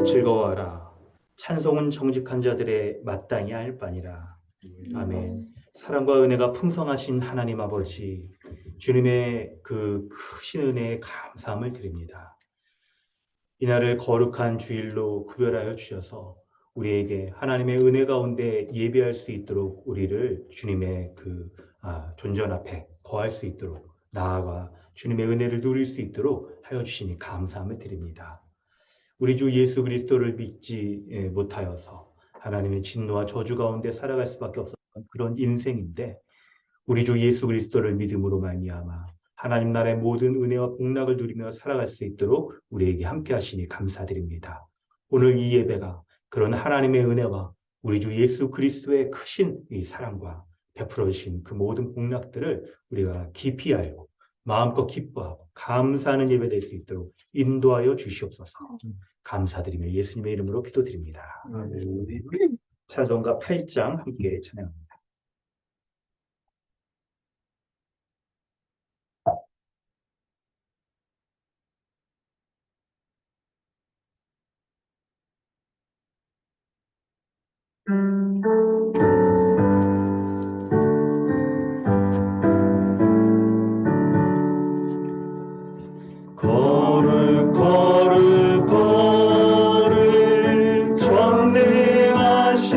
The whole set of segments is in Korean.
즐거워하라. 찬송은 정직한 자들의 마땅히 할 바니라. 아멘. 사랑과 은혜가 풍성하신 하나님 아버지, 주님의 그 크신 은혜에 감사함을 드립니다. 이날을 거룩한 주일로 구별하여 주셔서 우리에게 하나님의 은혜 가운데 예배할 수 있도록 우리를 주님의 존전 앞에 거할 수 있도록 나아가 주님의 은혜를 누릴 수 있도록 하여 주시니 감사함을 드립니다. 우리 주 예수 그리스도를 믿지 못하여서 하나님의 진노와 저주 가운데 살아갈 수밖에 없었던 그런 인생인데, 우리 주 예수 그리스도를 믿음으로 말미암아 하나님 나라의 모든 은혜와 복락을 누리며 살아갈 수 있도록 우리에게 함께 하시니 감사드립니다. 오늘 이 예배가 그런 하나님의 은혜와 우리 주 예수 그리스도의 크신 이 사랑과 베풀어 주신 그 모든 복락들을 우리가 깊이 알고 마음껏 기뻐하고 감사하는 예배 될 수 있도록 인도하여 주시옵소서. 감사드리며 예수님의 이름으로 기도드립니다. 찬송가 8장 함께 찬양합니다. 거룩 거룩 거룩 전능하신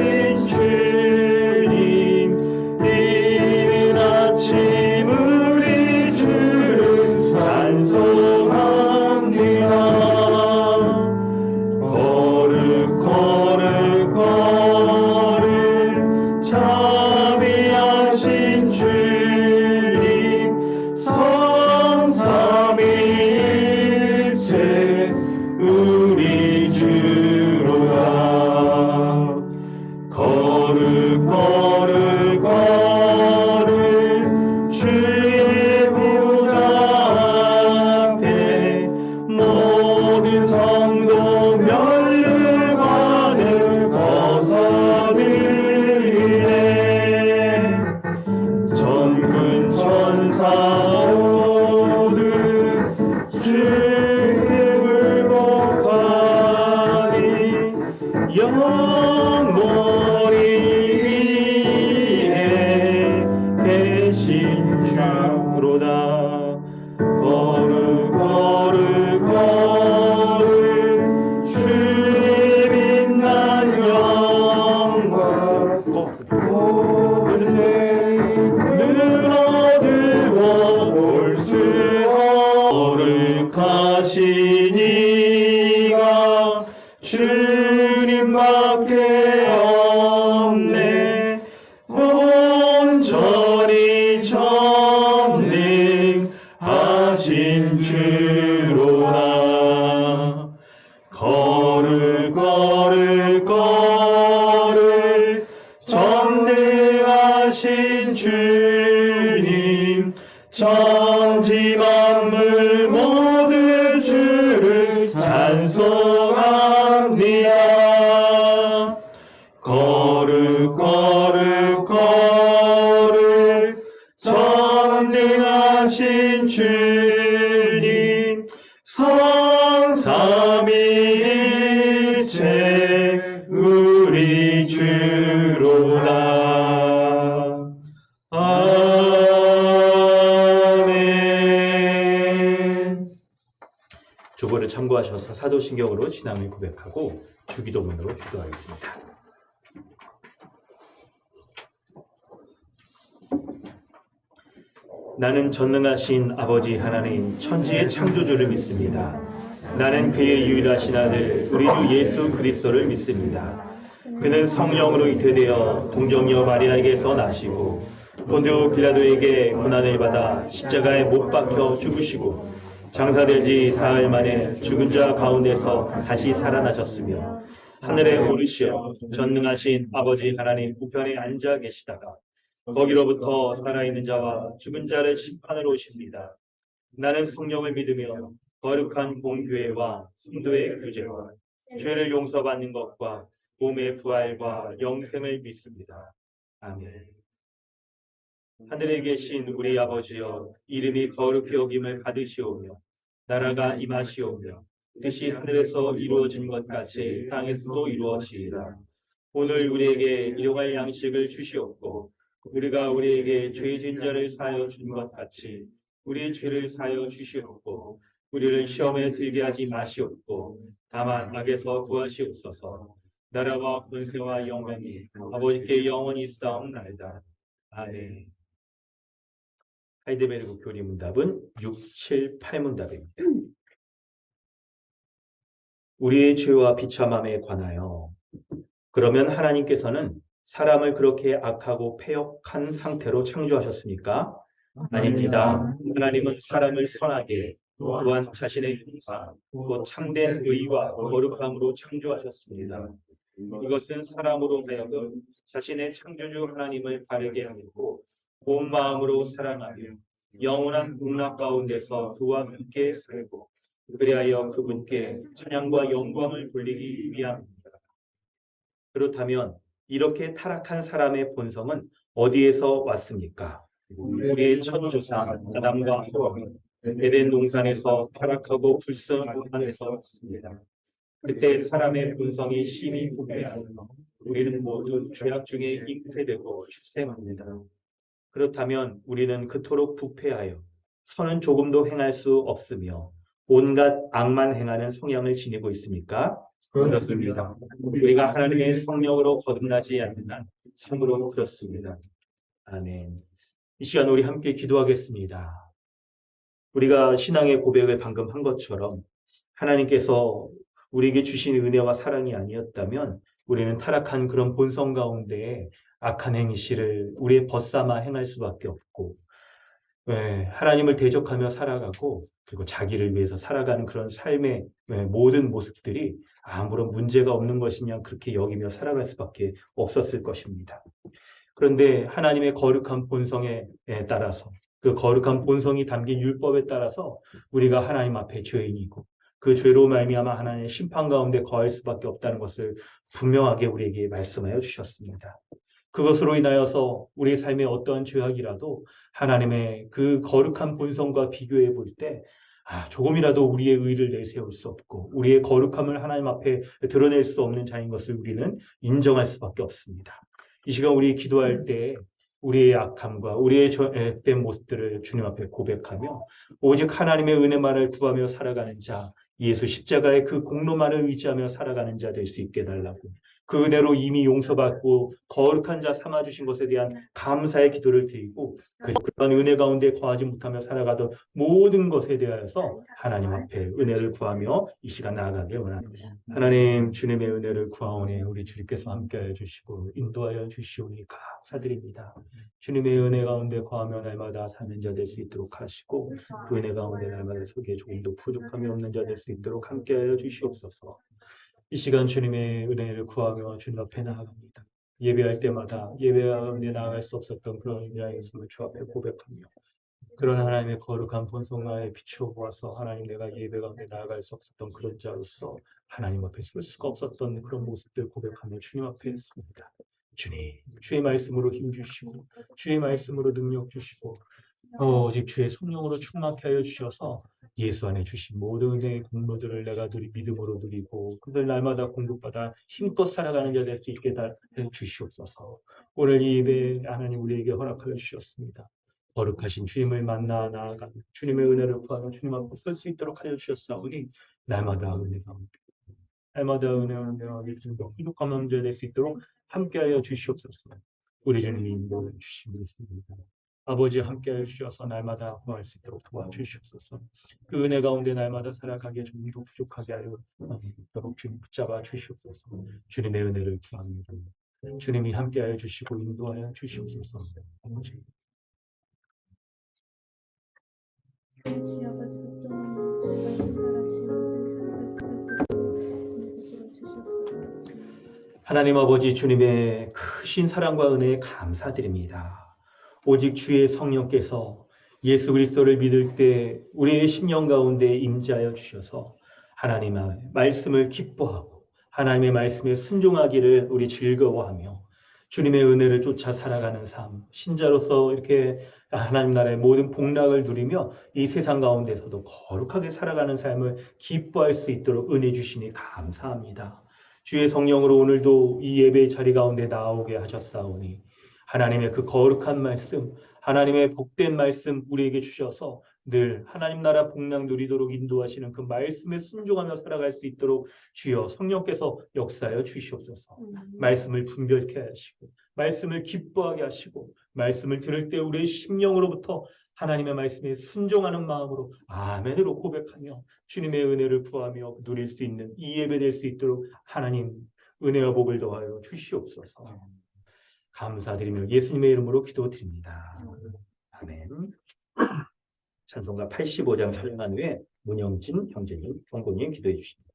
주님, 이른 아침 우리 주를 찬송합니다. 거룩 거룩 거룩 자비하신 주님, 성삼위일체 우리 주로다. 거룩 거룩 거룩 주의 보좌 앞에 모든 성도 멸류관을 벗어드리네. 전군 천사 모두 주께 굴복하니 영원히 위에 계신 주로다. 거룩 거룩 거룩 주의 빛난 영광 모든 늘 어두워 볼 수 거룩하신 이가 주님밖에 없네. 온전히 전능하신 주로다. 거룩 거룩 거룩 전능하신 주님, 천지 만물 모두 주를 찬송합니다. 거룩 거룩 거룩 전능하신 주님, 성삼위일체 우리 주로다. 아멘. 주보를 참고하셔서 사도신경으로 신앙을 고백하고 주기도문으로 기도하겠습니다. 나는 전능하신 아버지 하나님 천지의 창조주를 믿습니다. 나는 그의 유일하신 아들 우리 주 예수 그리스도를 믿습니다. 그는 성령으로 잉태되어 동정녀 마리아에게서 나시고 본디오 빌라도에게 고난을 받아 십자가에 못 박혀 죽으시고 장사된 지 사흘 만에 죽은 자 가운데서 다시 살아나셨으며 하늘에 오르시어 전능하신 아버지 하나님 우편에 앉아 계시다가 거기로부터 살아있는 자와 죽은 자를 심판으로 오십니다. 나는 성령을 믿으며 거룩한 공교회와 성도의 교제와 죄를 용서받는 것과 몸의 부활과 영생을 믿습니다. 아멘. 하늘에 계신 우리 아버지여, 이름이 거룩히 여김을 받으시오며 나라가 임하시오며 뜻이 하늘에서 이루어진 것 같이 땅에서도 이루어지리라. 오늘 우리에게 일용할 양식을 주시옵고 우리가 우리에게 죄진 자를 사하여 준 것 같이 우리의 죄를 사하여 주시옵고 우리를 시험에 들게 하지 마시옵고 다만 악에서 구하시옵소서. 나라와 권세와 영광이 아버지께 영원히 있사옵나이다. 아멘. 하이데베르그 교리 문답은 6, 7, 8문답입니다. 우리의 죄와 비참함에 관하여 그러면 하나님께서는 사람을 그렇게 악하고 패역한 상태로 창조하셨습니까? 아닙니다. 하나님은 사람을 선하게 또한 자신의 형상, 곧 참된 의와 거룩함으로 창조하셨습니다. 이것은 사람으로 하여금 자신의 창조주 하나님을 바르게 하고 온 마음으로 사랑하며 영원한 복락 가운데서 그와 함께 살고 그리하여 그분께 찬양과 영광을 돌리기 위함입니다. 그렇다면 이렇게 타락한 사람의 본성은 어디에서 왔습니까? 우리의 첫 조상 아담과 하와는 에덴 동산에서 타락하고 불순한 데서 왔습니다. 그때 사람의 본성이 심히 부패하여 우리는 모두 죄악 중에 잉태되고 출생합니다. 그렇다면 우리는 그토록 부패하여 선은 조금도 행할 수 없으며 온갖 악만 행하는 성향을 지니고 있습니까? 그렇습니다. 우리가 하나님의 성령으로 거듭나지 않는 한 참으로 그렇습니다. 아멘. 이 시간 우리 함께 기도하겠습니다. 우리가 신앙의 고백을 방금 한 것처럼 하나님께서 우리에게 주신 은혜와 사랑이 아니었다면 우리는 타락한 그런 본성 가운데 악한 행실을 우리의 벗삼아 행할 수밖에 없고 하나님을 대적하며 살아가고 그리고 자기를 위해서 살아가는 그런 삶의 모든 모습들이 아무런 문제가 없는 것이냐 그렇게 여기며 살아갈 수밖에 없었을 것입니다. 그런데 하나님의 거룩한 본성에 따라서 그 거룩한 본성이 담긴 율법에 따라서 우리가 하나님 앞에 죄인이고 그 죄로 말미암아 하나님의 심판 가운데 거할 수밖에 없다는 것을 분명하게 우리에게 말씀하여 주셨습니다. 그것으로 인하여서 우리의 삶에 어떠한 죄악이라도 하나님의 그 거룩한 본성과 비교해 볼 때 조금이라도 우리의 의를 내세울 수 없고 우리의 거룩함을 하나님 앞에 드러낼 수 없는 자인 것을 우리는 인정할 수밖에 없습니다. 이 시간 우리 기도할 때 우리의 악함과 우리의 죄된 모습들을 주님 앞에 고백하며 오직 하나님의 은혜만을 구하며 살아가는 자, 예수 십자가의 그 공로만을 의지하며 살아가는 자 될 수 있게 달라고 그 은혜로 이미 용서받고 거룩한 자 삼아주신 것에 대한 감사의 기도를 드리고 그런 은혜 가운데 거하지 못하며 살아가던 모든 것에 대하여서 하나님 앞에 은혜를 구하며 이 시간 나아가길 원합니다. 하나님 주님의 은혜를 구하오니 우리 주님께서 함께하여 주시고 인도하여 주시오니 감사드립니다. 주님의 은혜 가운데 거하며 날마다 사는 자 될 수 있도록 하시고 그 은혜 가운데 날마다 속에 조금도 부족함이 없는 자 될 수 있도록 함께하여 주시옵소서. 이 시간 주님의 은혜를 구하며 주님 앞에 나아갑니다. 예배할 때마다 예배 가운데 나아갈 수 없었던 그런 야였음을 주 앞에 고백하며 그런 하나님의 거룩한 본성에 비추어 보아서 하나님 내가 예배 가운데 나아갈 수 없었던 그런 자로서 하나님 앞에 설 수가 없었던 그런 모습들 고백하며 주님 앞에 섭니다. 주님, 주의 말씀으로 힘 주시고 주의 말씀으로 능력 주시고 오직 주의 성령으로 충만케 하여 주셔서 예수 안에 주신 모든 은혜의 공로들을 내가 믿음으로 누리고 그들 날마다 공급받아 힘껏 살아가는 자 될 수 있게 해 주시옵소서. 오늘 이 예배 하나님 우리에게 허락하여 주셨습니다. 거룩하신 주님을 만나 나아가며 주님의 은혜를 구하며 주님 앞에 설 수 있도록 하여 주셨사오니 날마다 은혜가 날마다 은혜와 주님도 부족함 자 될 수 있도록 함께하여 주시옵소서. 우리 주님이 인도해 주시옵소서. 아버지 함께하여 주셔서 날마다 구할 수 있도록 도와주시옵소서. 그 은혜 가운데 날마다 살아가기에 좀더 부족하게 하여 있도록 주님 붙잡아 주시옵소서. 주님의 은혜를 구합니다. 주님이 함께하여 주시고 인도하여 주시옵소서. 아버지. 하나님 아버지 주님의 크신 사랑과 은혜에 감사드립니다. 오직 주의 성령께서 예수 그리스도를 믿을 때 우리의 심령 가운데 임재하여 주셔서 하나님의 말씀을 기뻐하고 하나님의 말씀에 순종하기를 우리 즐거워하며 주님의 은혜를 쫓아 살아가는 삶, 신자로서 이렇게 하나님 나라의 모든 복락을 누리며 이 세상 가운데서도 거룩하게 살아가는 삶을 기뻐할 수 있도록 은혜 주시니 감사합니다. 주의 성령으로 오늘도 이 예배의 자리 가운데 나오게 하셨사오니 하나님의 그 거룩한 말씀, 하나님의 복된 말씀 우리에게 주셔서 늘 하나님 나라 복락 누리도록 인도하시는 그 말씀에 순종하며 살아갈 수 있도록 주여 성령께서 역사하여 주시옵소서. 말씀을 분별케 하시고 말씀을 기뻐하게 하시고 말씀을 들을 때 우리의 심령으로부터 하나님의 말씀에 순종하는 마음으로 아멘으로 고백하며 주님의 은혜를 구하며 누릴 수 있는 이 예배 될 수 있도록 하나님 은혜와 복을 더하여 주시옵소서. 감사드리며 예수님의 이름으로 기도드립니다. 아멘. 찬송가 85장 찬양한 후에 문영진 형제님, 경고님 기도해 주십니다.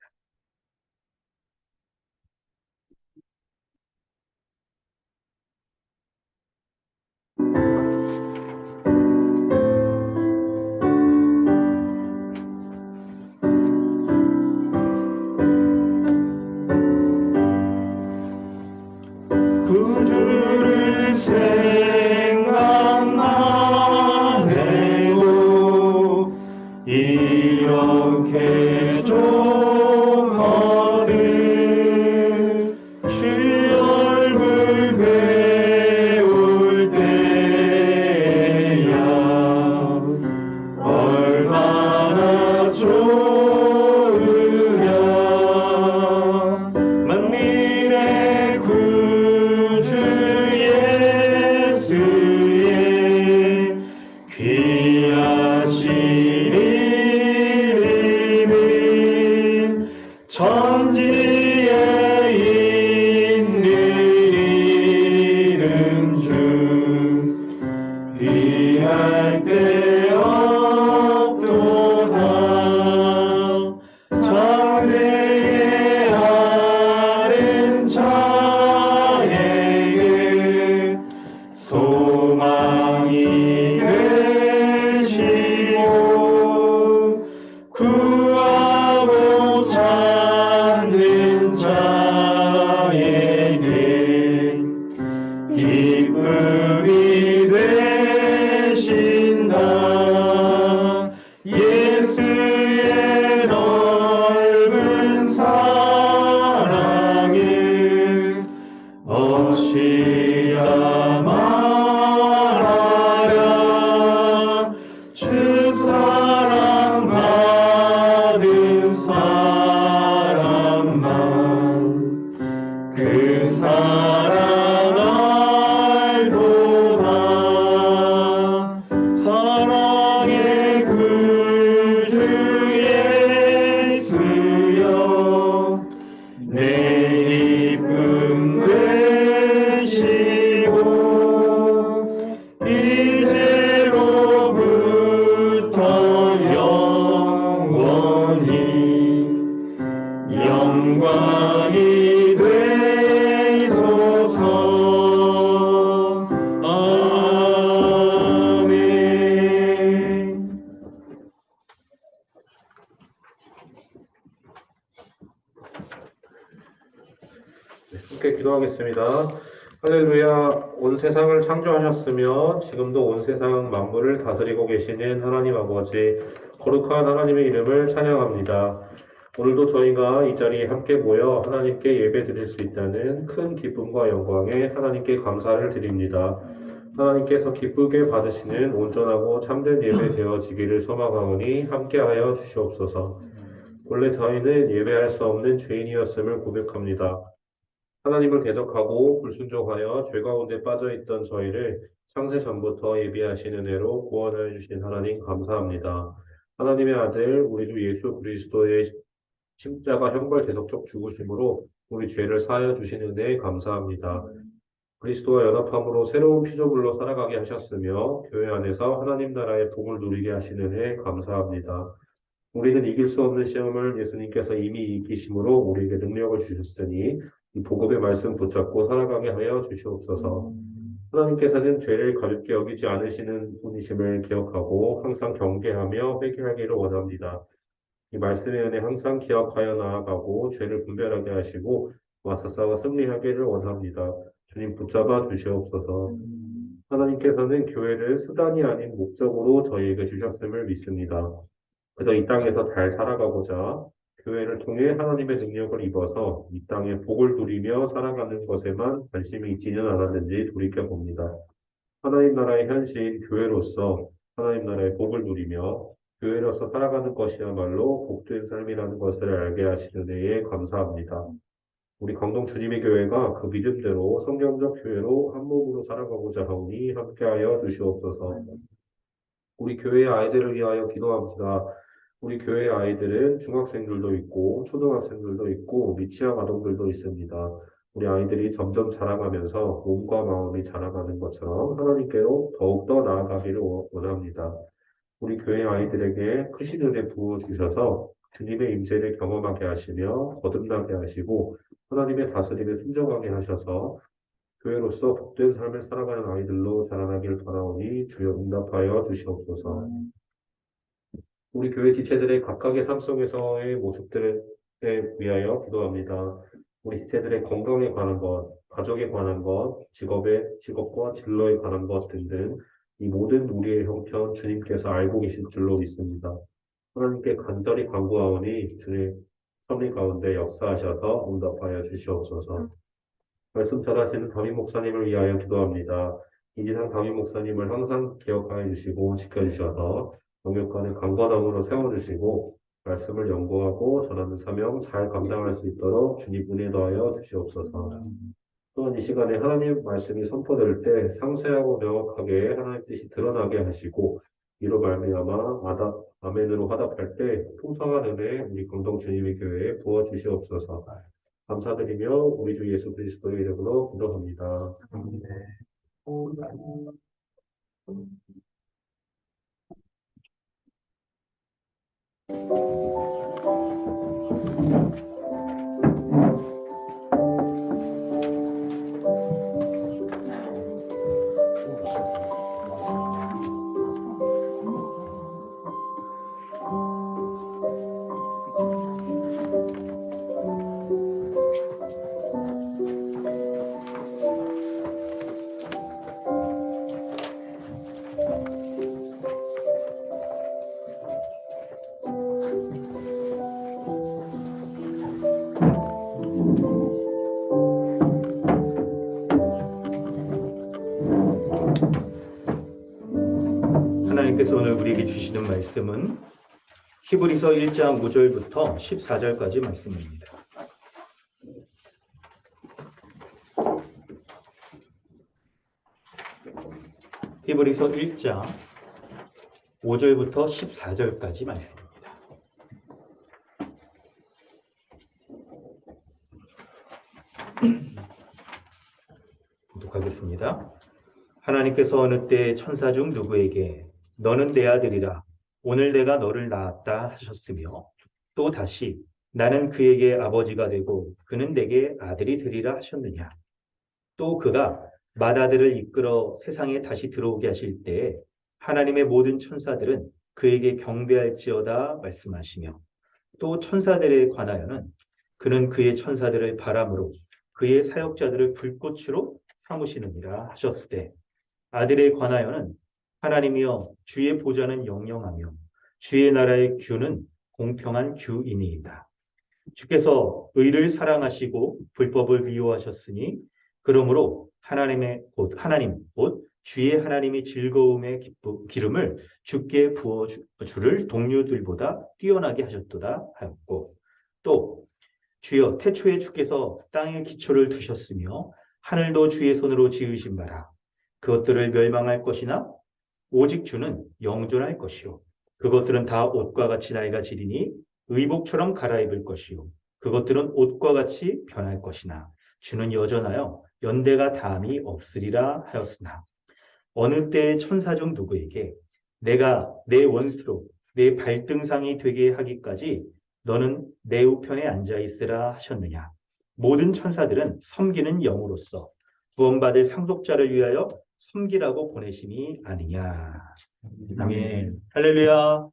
구주를 생각만 해도 이렇게 좋거든 주 얼굴 배울 때야 얼마나 좋으랴 만민의 구주 예수의 귀하신 이름은 천지에 있는 이름 중 비할 데 없도다 장래의 아는 자에게 소망이 되시고 구하고 찾는 자에게 기쁨이 되신다 예수의 넓은 사랑을 어찌야 말하랴 주 사랑 받은 사람만 그 사랑 알도다 사랑의 구주 예수여 내 기쁨 되시고 이제로부터 영원히 영광이 되소서 아멘. 함께 기도하겠습니다. 할렐루야. 온 세상을 창조하셨으며 지금도 온 세상 만물을 다스리고 계시는 하나님 아버지, 거룩한 하나님의 이름을 찬양합니다. 오늘도 저희가 이 자리에 함께 모여 하나님께 예배드릴 수 있다는 큰 기쁨과 영광에 하나님께 감사를 드립니다. 하나님께서 기쁘게 받으시는 온전하고 참된 예배 되어지기를 소망하오니 함께하여 주시옵소서. 본래 저희는 예배할 수 없는 죄인이었음을 고백합니다. 하나님을 대적하고 불순종하여 죄 가운데 빠져있던 저희를 창세 전부터 예비하신 은혜로 구원하여 주신 하나님 감사합니다. 하나님의 아들 우리 주 예수 그리스도의 십자가 형벌 대속적 죽으심으로 우리 죄를 사하여 주신 은혜에 감사합니다. 그리스도와 연합함으로 새로운 피조물로 살아가게 하셨으며 교회 안에서 하나님 나라의 복을 누리게 하신 은혜에 감사합니다. 우리는 이길 수 없는 시험을 예수님께서 이미 이기심으로 우리에게 능력을 주셨으니 이 복음의 말씀 붙잡고 살아가게 하여 주시옵소서. 하나님께서는 죄를 가볍게 여기지 않으시는 분이심을 기억하고 항상 경계하며 회개하기를 원합니다. 이 말씀의 은혜 항상 기억하여 나아가고 죄를 분별하게 하시고 맞서 싸워 승리하기를 원합니다. 주님 붙잡아 주시옵소서. 하나님께서는 교회를 수단이 아닌 목적으로 저희에게 주셨음을 믿습니다. 그래서 이 땅에서 잘 살아가고자 교회를 통해 하나님의 능력을 입어서 이 땅에 복을 누리며 살아가는 것에만 관심이 있지는 않았는지 돌이켜 봅니다. 하나님 나라의 현시인 교회로서 하나님 나라의 복을 누리며 교회로서 살아가는 것이야말로 복된 삶이라는 것을 알게 하시는 데에 감사합니다. 우리 강동 주님의 교회가 그 믿음대로 성경적 교회로 한 몸으로 살아가고자 하오니 함께하여 주시옵소서. 우리 교회의 아이들을 위하여 기도합니다. 우리 교회 아이들은 중학생들도 있고 초등학생들도 있고 미취학 아동들도 있습니다. 우리 아이들이 점점 자라가면서 몸과 마음이 자라가는 것처럼 하나님께로 더욱더 나아가기를 원합니다. 우리 교회 아이들에게 크신 은혜 부어 주셔서 주님의 임재를 경험하게 하시며 거듭나게 하시고 하나님의 다스림에 순종하게 하셔서 교회로서 복된 삶을 살아가는 아이들로 자라나길 바라오니 주여 응답하여 주시옵소서. 우리 교회 지체들의 각각의 삶 속에서의 모습들에 위하여 기도합니다. 우리 지체들의 건강에 관한 것, 가족에 관한 것, 직업과 진로에 관한 것 등등 이 모든 우리의 형편 주님께서 알고 계실 줄로 믿습니다. 하나님께 간절히 간구하오니 주님 섭리 가운데 역사하셔서 응답하여 주시옵소서. 말씀 전하시는 담임 목사님을 위하여 기도합니다. 이지상 담임 목사님을 항상 기억하여 주시고 지켜주셔서 영육간의 강건함으로 세워주시고 말씀을 연구하고 전하는 사명 잘 감당할 수 있도록 주님 은혜 더하여 주시옵소서. 또한 이 시간에 하나님 말씀이 선포될 때 상세하고 명확하게 하나님 뜻이 드러나게 하시고 이로 말미암아 아멘으로 화답할 때 풍성한 은혜 우리 공동 주님의 교회에 부어 주시옵소서. 감사드리며 우리 주 예수 그리스도의 이름으로 기도합니다. 하나님께서 오늘 우리에게 주시는 말씀은 히브리서 1장 5절부터 14절까지 말씀입니다. 히브리서 1장 5절부터 14절까지 말씀입니다. 봉독하겠습니다. 하나님께서 어느 때 천사 중 누구에게 너는 내 아들이라 오늘 내가 너를 낳았다 하셨으며 또 다시 나는 그에게 아버지가 되고 그는 내게 아들이 되리라 하셨느냐. 또 그가 맏아들을 이끌어 세상에 다시 들어오게 하실 때에 하나님의 모든 천사들은 그에게 경배할지어다 말씀하시며 또 천사들에 관하여는 그는 그의 천사들을 바람으로 그의 사역자들을 불꽃으로 삼으시느니라 하셨으되 아들에 관하여는 하나님이여 주의 보좌는 영영하며 주의 나라의 규는 공평한 규이니이다. 주께서 의를 사랑하시고 불법을 미워하셨으니 그러므로 하나님 곧 주의 하나님이 즐거움의 기름을 주께 부어 주를 동료들보다 뛰어나게 하셨도다 하였고 또 주여 태초에 주께서 땅에 기초를 두셨으며 하늘도 주의 손으로 지으신 바라 그것들을 멸망할 것이나 오직 주는 영존할 것이요 그것들은 다 옷과 같이 나이가 지리니 의복처럼 갈아입을 것이요 그것들은 옷과 같이 변할 것이나 주는 여전하여 연대가 다함이 없으리라 하였으나 어느 때의 천사 중 누구에게 내가 내 원수로 내 발등상이 되게 하기까지 너는 내 우편에 앉아 있으라 하셨느냐. 모든 천사들은 섬기는 영으로서 구원받을 상속자를 위하여 섬기라고 보내심이 아니냐. 아멘. 할렐루야.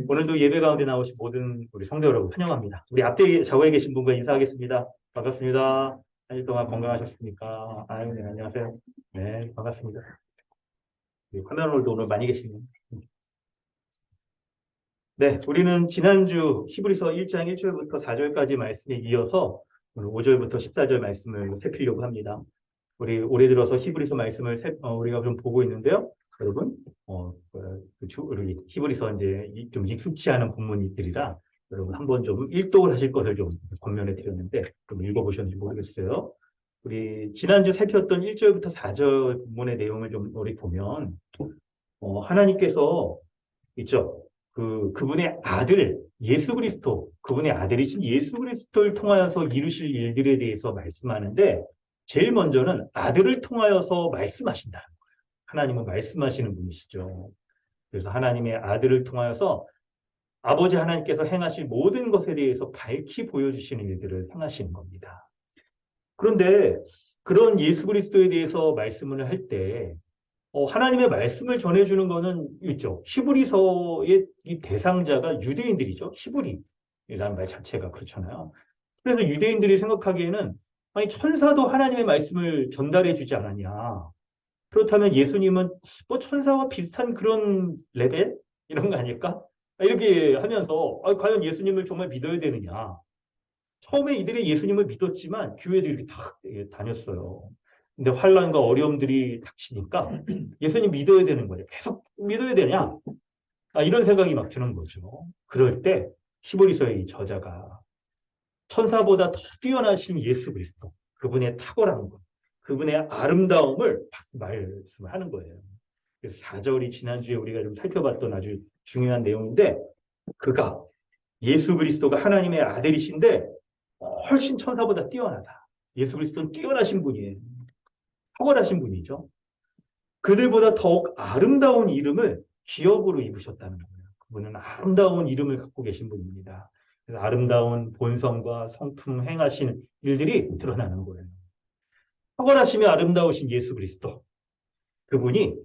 오늘도 예배 가운데 나오신 모든 우리 성도 여러분 환영합니다. 우리 앞에 좌우에 계신 분과 인사하겠습니다. 반갑습니다. 한 주 동안 건강하셨습니까? 아유, 네, 안녕하세요. 네, 반갑습니다. 화면으로도 오늘 많이 계시네요. 네, 우리는 지난주 히브리서 1장 1절부터 4절까지 말씀에 이어서 오늘 5절부터 14절 말씀을 살피려고 합니다. 우리 올해 들어서 히브리서 말씀을 우리가 좀 보고 있는데요. 여러분, 우리 히브리서 이제 좀 익숙치 않은 본문들이라 여러분 한번 좀 일독을 하실 것을 좀 권면해 드렸는데 좀 읽어보셨는지 모르겠어요. 우리 지난주 살폈던 1절부터 4절 본문의 내용을 좀 우리 보면 하나님께서 있죠. 그분의 아들 예수 그리스도, 그분의 아들이신 예수 그리스도를 통하여서 이루실 일들에 대해서 말씀하는데 제일 먼저는 아들을 통하여서 말씀하신다. 하나님은 말씀하시는 분이시죠. 그래서 하나님의 아들을 통하여서 아버지 하나님께서 행하실 모든 것에 대해서 밝히 보여주시는 일들을 행하시는 겁니다. 그런데 그런 예수 그리스도에 대해서 말씀을 할 때 하나님의 말씀을 전해주는 거는 있죠. 히브리서의 이 대상자가 유대인들이죠. 히브리라는 말 자체가 그렇잖아요. 그래서 유대인들이 생각하기에는 아니 천사도 하나님의 말씀을 전달해 주지 않았냐. 그렇다면 예수님은 뭐 천사와 비슷한 그런 레벨? 이런 거 아닐까? 이렇게 하면서 과연 예수님을 정말 믿어야 되느냐. 처음에 이들이 예수님을 믿었지만 교회도 이렇게 다 다녔어요. 근데 환란과 어려움들이 닥치니까 예수님 믿어야 되는 거죠. 계속 믿어야 되냐? 이런 생각이 막 드는 거죠. 그럴 때 히브리서의 이 저자가 천사보다 더 뛰어나신 예수 그리스도, 그분의 탁월한 것, 그분의 아름다움을 말씀을 하는 거예요. 그래서 4절이 지난주에 우리가 좀 살펴봤던 아주 중요한 내용인데 그가 예수 그리스도가 하나님의 아들이신데 훨씬 천사보다 뛰어나다. 예수 그리스도는 뛰어나신 분이에요. 탁월하신 분이죠. 그들보다 더욱 아름다운 이름을 기업으로 입으셨다는 거예요. 그분은 아름다운 이름을 갖고 계신 분입니다. 그래서 아름다운 본성과 성품 행하시는 일들이 드러나는 거예요. 탁월하시며 아름다우신 예수 그리스도. 그분이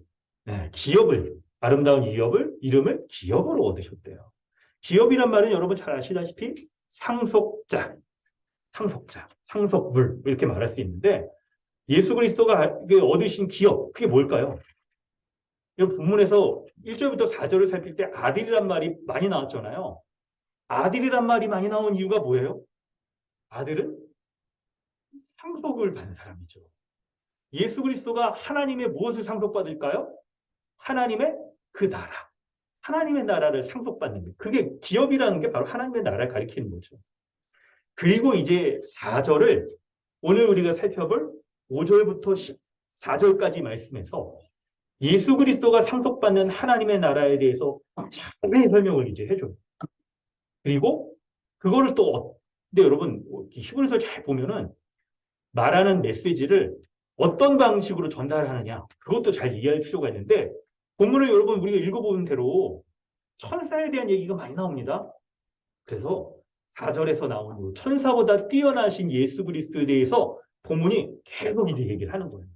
아름다운 이름을 기업으로 얻으셨대요. 기업이란 말은 여러분 잘 아시다시피 상속자, 상속물 이렇게 말할 수 있는데 예수 그리스도가 얻으신 기업, 그게 뭘까요? 이 본문에서 1절부터 4절을 살필 때 아들이란 말이 많이 나왔잖아요. 아들이란 말이 많이 나온 이유가 뭐예요? 아들은 상속을 받는 사람이죠. 예수 그리스도가 하나님의 무엇을 상속받을까요? 하나님의 그 나라. 하나님의 나라를 상속받는 게 그게 기업이라는 게 바로 하나님의 나라를 가리키는 거죠. 그리고 이제 4절을 오늘 우리가 살펴볼 5절부터 14절까지 말씀에서 예수 그리스도가 상속받는 하나님의 나라에 대해서 자세히 설명을 이제 해줘요. 그리고 그거를 근데 여러분 히브리서 잘 보면은 말하는 메시지를 어떤 방식으로 전달하느냐 그것도 잘 이해할 필요가 있는데 본문을 여러분 우리가 읽어보는 대로 천사에 대한 얘기가 많이 나옵니다. 그래서 4절에서 나오는 천사보다 뛰어나신 예수 그리스도에 대해서 본문이 계속 이제 얘기를 하는 거예요.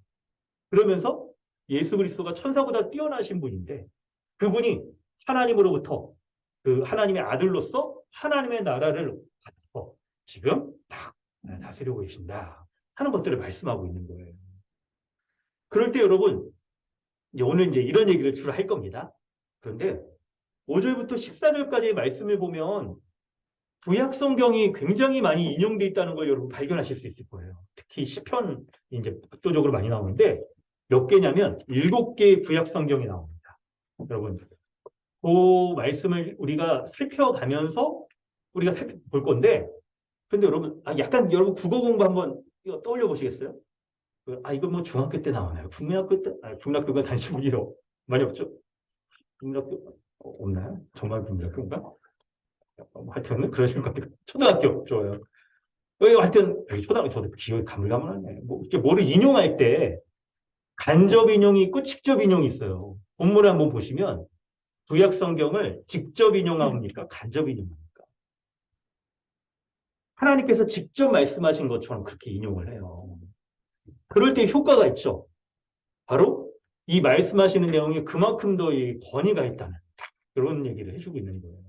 그러면서 예수 그리스도가 천사보다 뛰어나신 분인데 그분이 하나님으로부터 그 하나님의 아들로서 하나님의 나라를 받아서 지금 딱 다스리고 계신다 하는 것들을 말씀하고 있는 거예요. 그럴 때 여러분 오늘 이제 이런 얘기를 주로 할 겁니다. 그런데 5절부터 14절까지의 말씀을 보면 구약 성경이 굉장히 많이 인용돼 있다는 걸 여러분 발견하실 수 있을 거예요. 특히 시편 이제 압도적으로 많이 나오는데 몇 개냐면 7개의 구약 성경이 나옵니다. 여러분 그 말씀을 우리가 살펴가면서 우리가 살펴볼 건데 근데 여러분 약간 여러분 국어 공부 한번 이거 떠올려 보시겠어요? 이거 뭐 중학교 때 나오나요? 중학교 때 중학교가 단식이요 많이 없죠? 중학교 없나요? 정말 중학교인가? 하여튼 그러실 것 같아요. 초등학교 좋아요. 하여튼 초등학교 저도 기억이 가물가물하네. 이렇게 뭐를 인용할 때 간접 인용이 있고 직접 인용이 있어요. 본문을 한번 보시면 구약 성경을 직접 인용합니까? 간접 인용합니까? 하나님께서 직접 말씀하신 것처럼 그렇게 인용을 해요. 그럴 때 효과가 있죠. 바로 이 말씀하시는 내용이 그만큼 더 권위가 있다는 그런 얘기를 해주고 있는 거예요.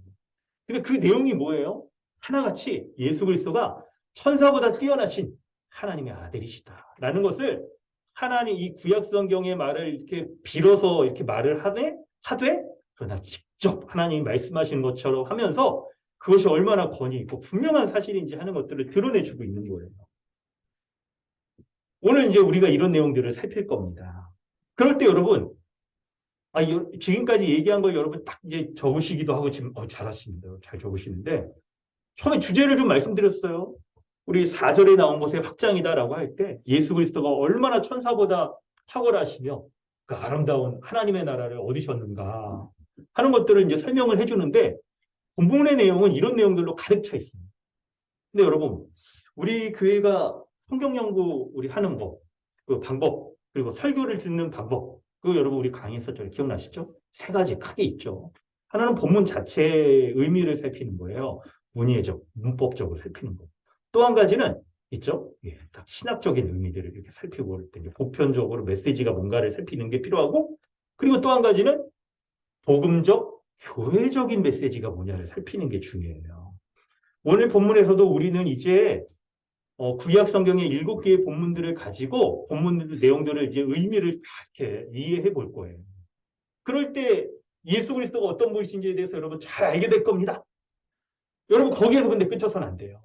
근데 그 내용이 뭐예요? 하나같이 예수 그리스도가 천사보다 뛰어나신 하나님의 아들이시다라는 것을 하나님 이 구약 성경의 말을 이렇게 빌어서 이렇게 말을 하되 그러나 직접 하나님이 말씀하시는 것처럼 하면서 그것이 얼마나 권위 있고 분명한 사실인지 하는 것들을 드러내주고 있는 거예요. 오늘 이제 우리가 이런 내용들을 살필 겁니다. 그럴 때 여러분, 지금까지 얘기한 걸 여러분 딱 이제 적으시기도 하고 지금 잘하십니다. 잘 적으시는데 처음에 주제를 좀 말씀드렸어요. 우리 4절에 나온 것의 확장이다라고 할 때 예수 그리스도가 얼마나 천사보다 탁월하시며 그 아름다운 하나님의 나라를 얻으셨는가 하는 것들을 이제 설명을 해주는데 본문의 내용은 이런 내용들로 가득 차 있습니다. 근데 여러분, 우리 교회가 성경 연구 우리 하는 법, 그 방법, 그리고 설교를 듣는 방법, 그거 여러분 우리 강의했었죠. 기억나시죠? 세 가지 크게 있죠. 하나는 본문 자체의 의미를 살피는 거예요. 문예적, 문법적으로 살피는 거. 또 한 가지는 있죠. 예, 딱 신학적인 의미들을 이렇게 살피고 그럴 때 보편적으로 메시지가 뭔가를 살피는 게 필요하고, 그리고 또 한 가지는 복음적, 교회적인 메시지가 뭐냐를 살피는 게 중요해요. 오늘 본문에서도 우리는 이제 구약 성경의 7개의 본문들을 가지고 본문 내용들을 이제 의미를 이렇게 이해해 볼 거예요. 그럴 때 예수 그리스도가 어떤 분이신지에 대해서 여러분 잘 알게 될 겁니다. 여러분 거기에서 근데 끝쳐서는 안 돼요.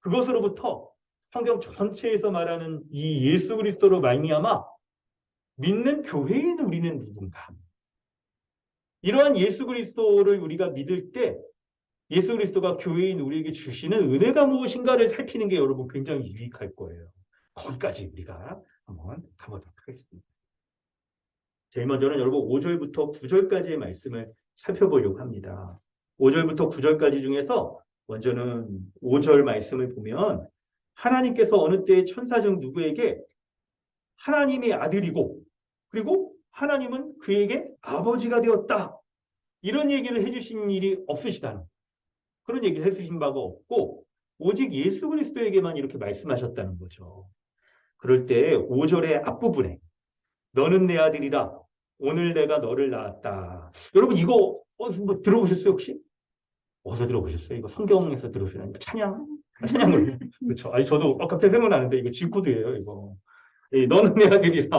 그것으로부터 성경 전체에서 말하는 이 예수 그리스도로 말미암아 믿는 교회인 우리는 누군가. 이러한 예수 그리스도를 우리가 믿을 때 예수 그리스도가 교회인 우리에게 주시는 은혜가 무엇인가를 살피는 게 여러분 굉장히 유익할 거예요. 거기까지 우리가 한번 가보도록 하겠습니다. 제일 먼저는 여러분 5절부터 9절까지의 말씀을 살펴보려고 합니다. 5절부터 9절까지 중에서 먼저는 5절 말씀을 보면 하나님께서 어느 때에 천사 중 누구에게 하나님의 아들이고 그리고 하나님은 그에게 아버지가 되었다. 이런 얘기를 해주신 일이 없으시다는 그런 얘기를 해주신 바가 없고 오직 예수 그리스도에게만 이렇게 말씀하셨다는 거죠. 그럴 때 5절의 앞부분에 너는 내 아들이라 오늘 내가 너를 낳았다. 여러분 이거 뭐 들어보셨어요 혹시? 어디서 들어보셨어요? 이거 성경에서 들어보셨나요? 찬양을. 그렇죠. 아니 저도 갑자기 생각나는데 이거 G코드예요 이거. 너는 내 아들이라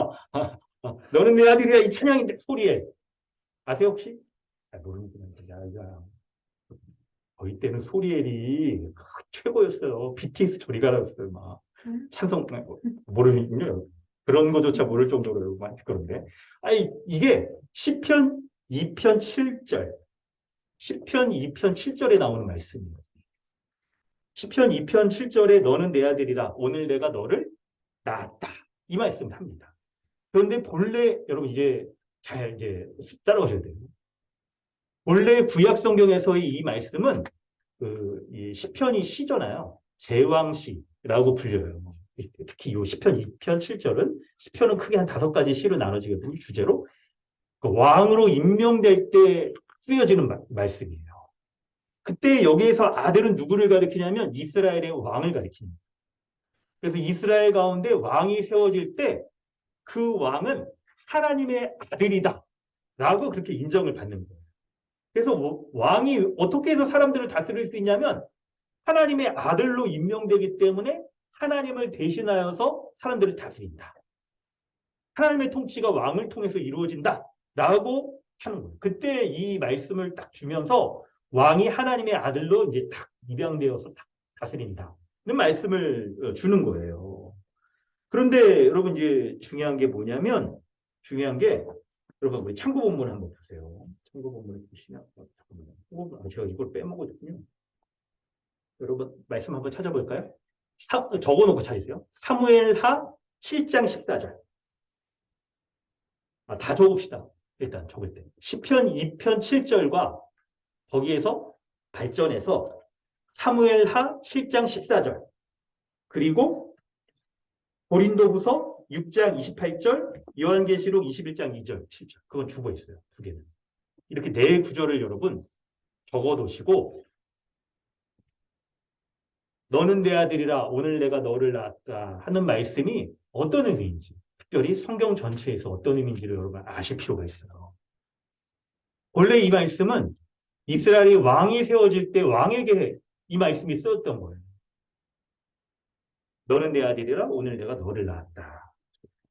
너는 내 아들이라 이 찬양인데 소리에 아세요 혹시? 모르는구나. 저희 때는 소리엘이 최고였어요. BTS 저리 가라였어요. 막 찬성 모르는군요. 그런 거조차 모를 정도로 많이 그런데 아니 이게 시편 2편 7절 시편 2편 7절에 나오는 말씀이에요. 시편 2편 7절에 너는 내 아들이라 오늘 내가 너를 낳았다. 이 말씀을 합니다. 그런데 본래 여러분 이제 잘 이제 따라오셔야 돼요. 본래 구약 성경에서의 이 말씀은 이 시편이 시잖아요. 제왕시라고 불려요. 특히 이 시편 2편 7절은 시편은 크게 한 5가지 시로 나눠지거든요. 주제로 그 왕으로 임명될 때 쓰여지는 말씀이에요. 그때 여기에서 아들은 누구를 가리키냐면 이스라엘의 왕을 가리킵니다. 그래서 이스라엘 가운데 왕이 세워질 때 그 왕은 하나님의 아들이다 라고 그렇게 인정을 받는 거예요. 그래서 왕이 어떻게 해서 사람들을 다스릴 수 있냐면 하나님의 아들로 임명되기 때문에 하나님을 대신하여서 사람들을 다스린다. 하나님의 통치가 왕을 통해서 이루어진다라고 하는 거예요. 그때 이 말씀을 딱 주면서 왕이 하나님의 아들로 이제 딱 입양되어서 딱 다스린다는 말씀을 주는 거예요. 그런데 여러분 이제 중요한 게 뭐냐면 중요한 게 여러분 우리 참고 본문 한번 보세요. 참고 본문을 보시면 잠깐만요. 제가 이걸 빼먹었군요. 여러분 말씀 한번 찾아볼까요? 적어놓고 찾으세요. 사무엘하 7장 14절. 다 적읍시다. 일단 적을 때. 시편 2편 7절과 거기에서 발전해서 사무엘하 7장 14절. 그리고 고린도후서 6장 28절, 요한계시록 21장 2절, 7절. 그건 주고 있어요. 두 개는. 이렇게 네 구절을 여러분 적어놓으시고 너는 내 아들이라 오늘 내가 너를 낳았다 하는 말씀이 어떤 의미인지 특별히 성경 전체에서 어떤 의미인지를 여러분 아실 필요가 있어요. 원래 이 말씀은 이스라엘이 왕이 세워질 때 왕에게 이 말씀이 쓰였던 거예요. 너는 내 아들이라 오늘 내가 너를 낳았다.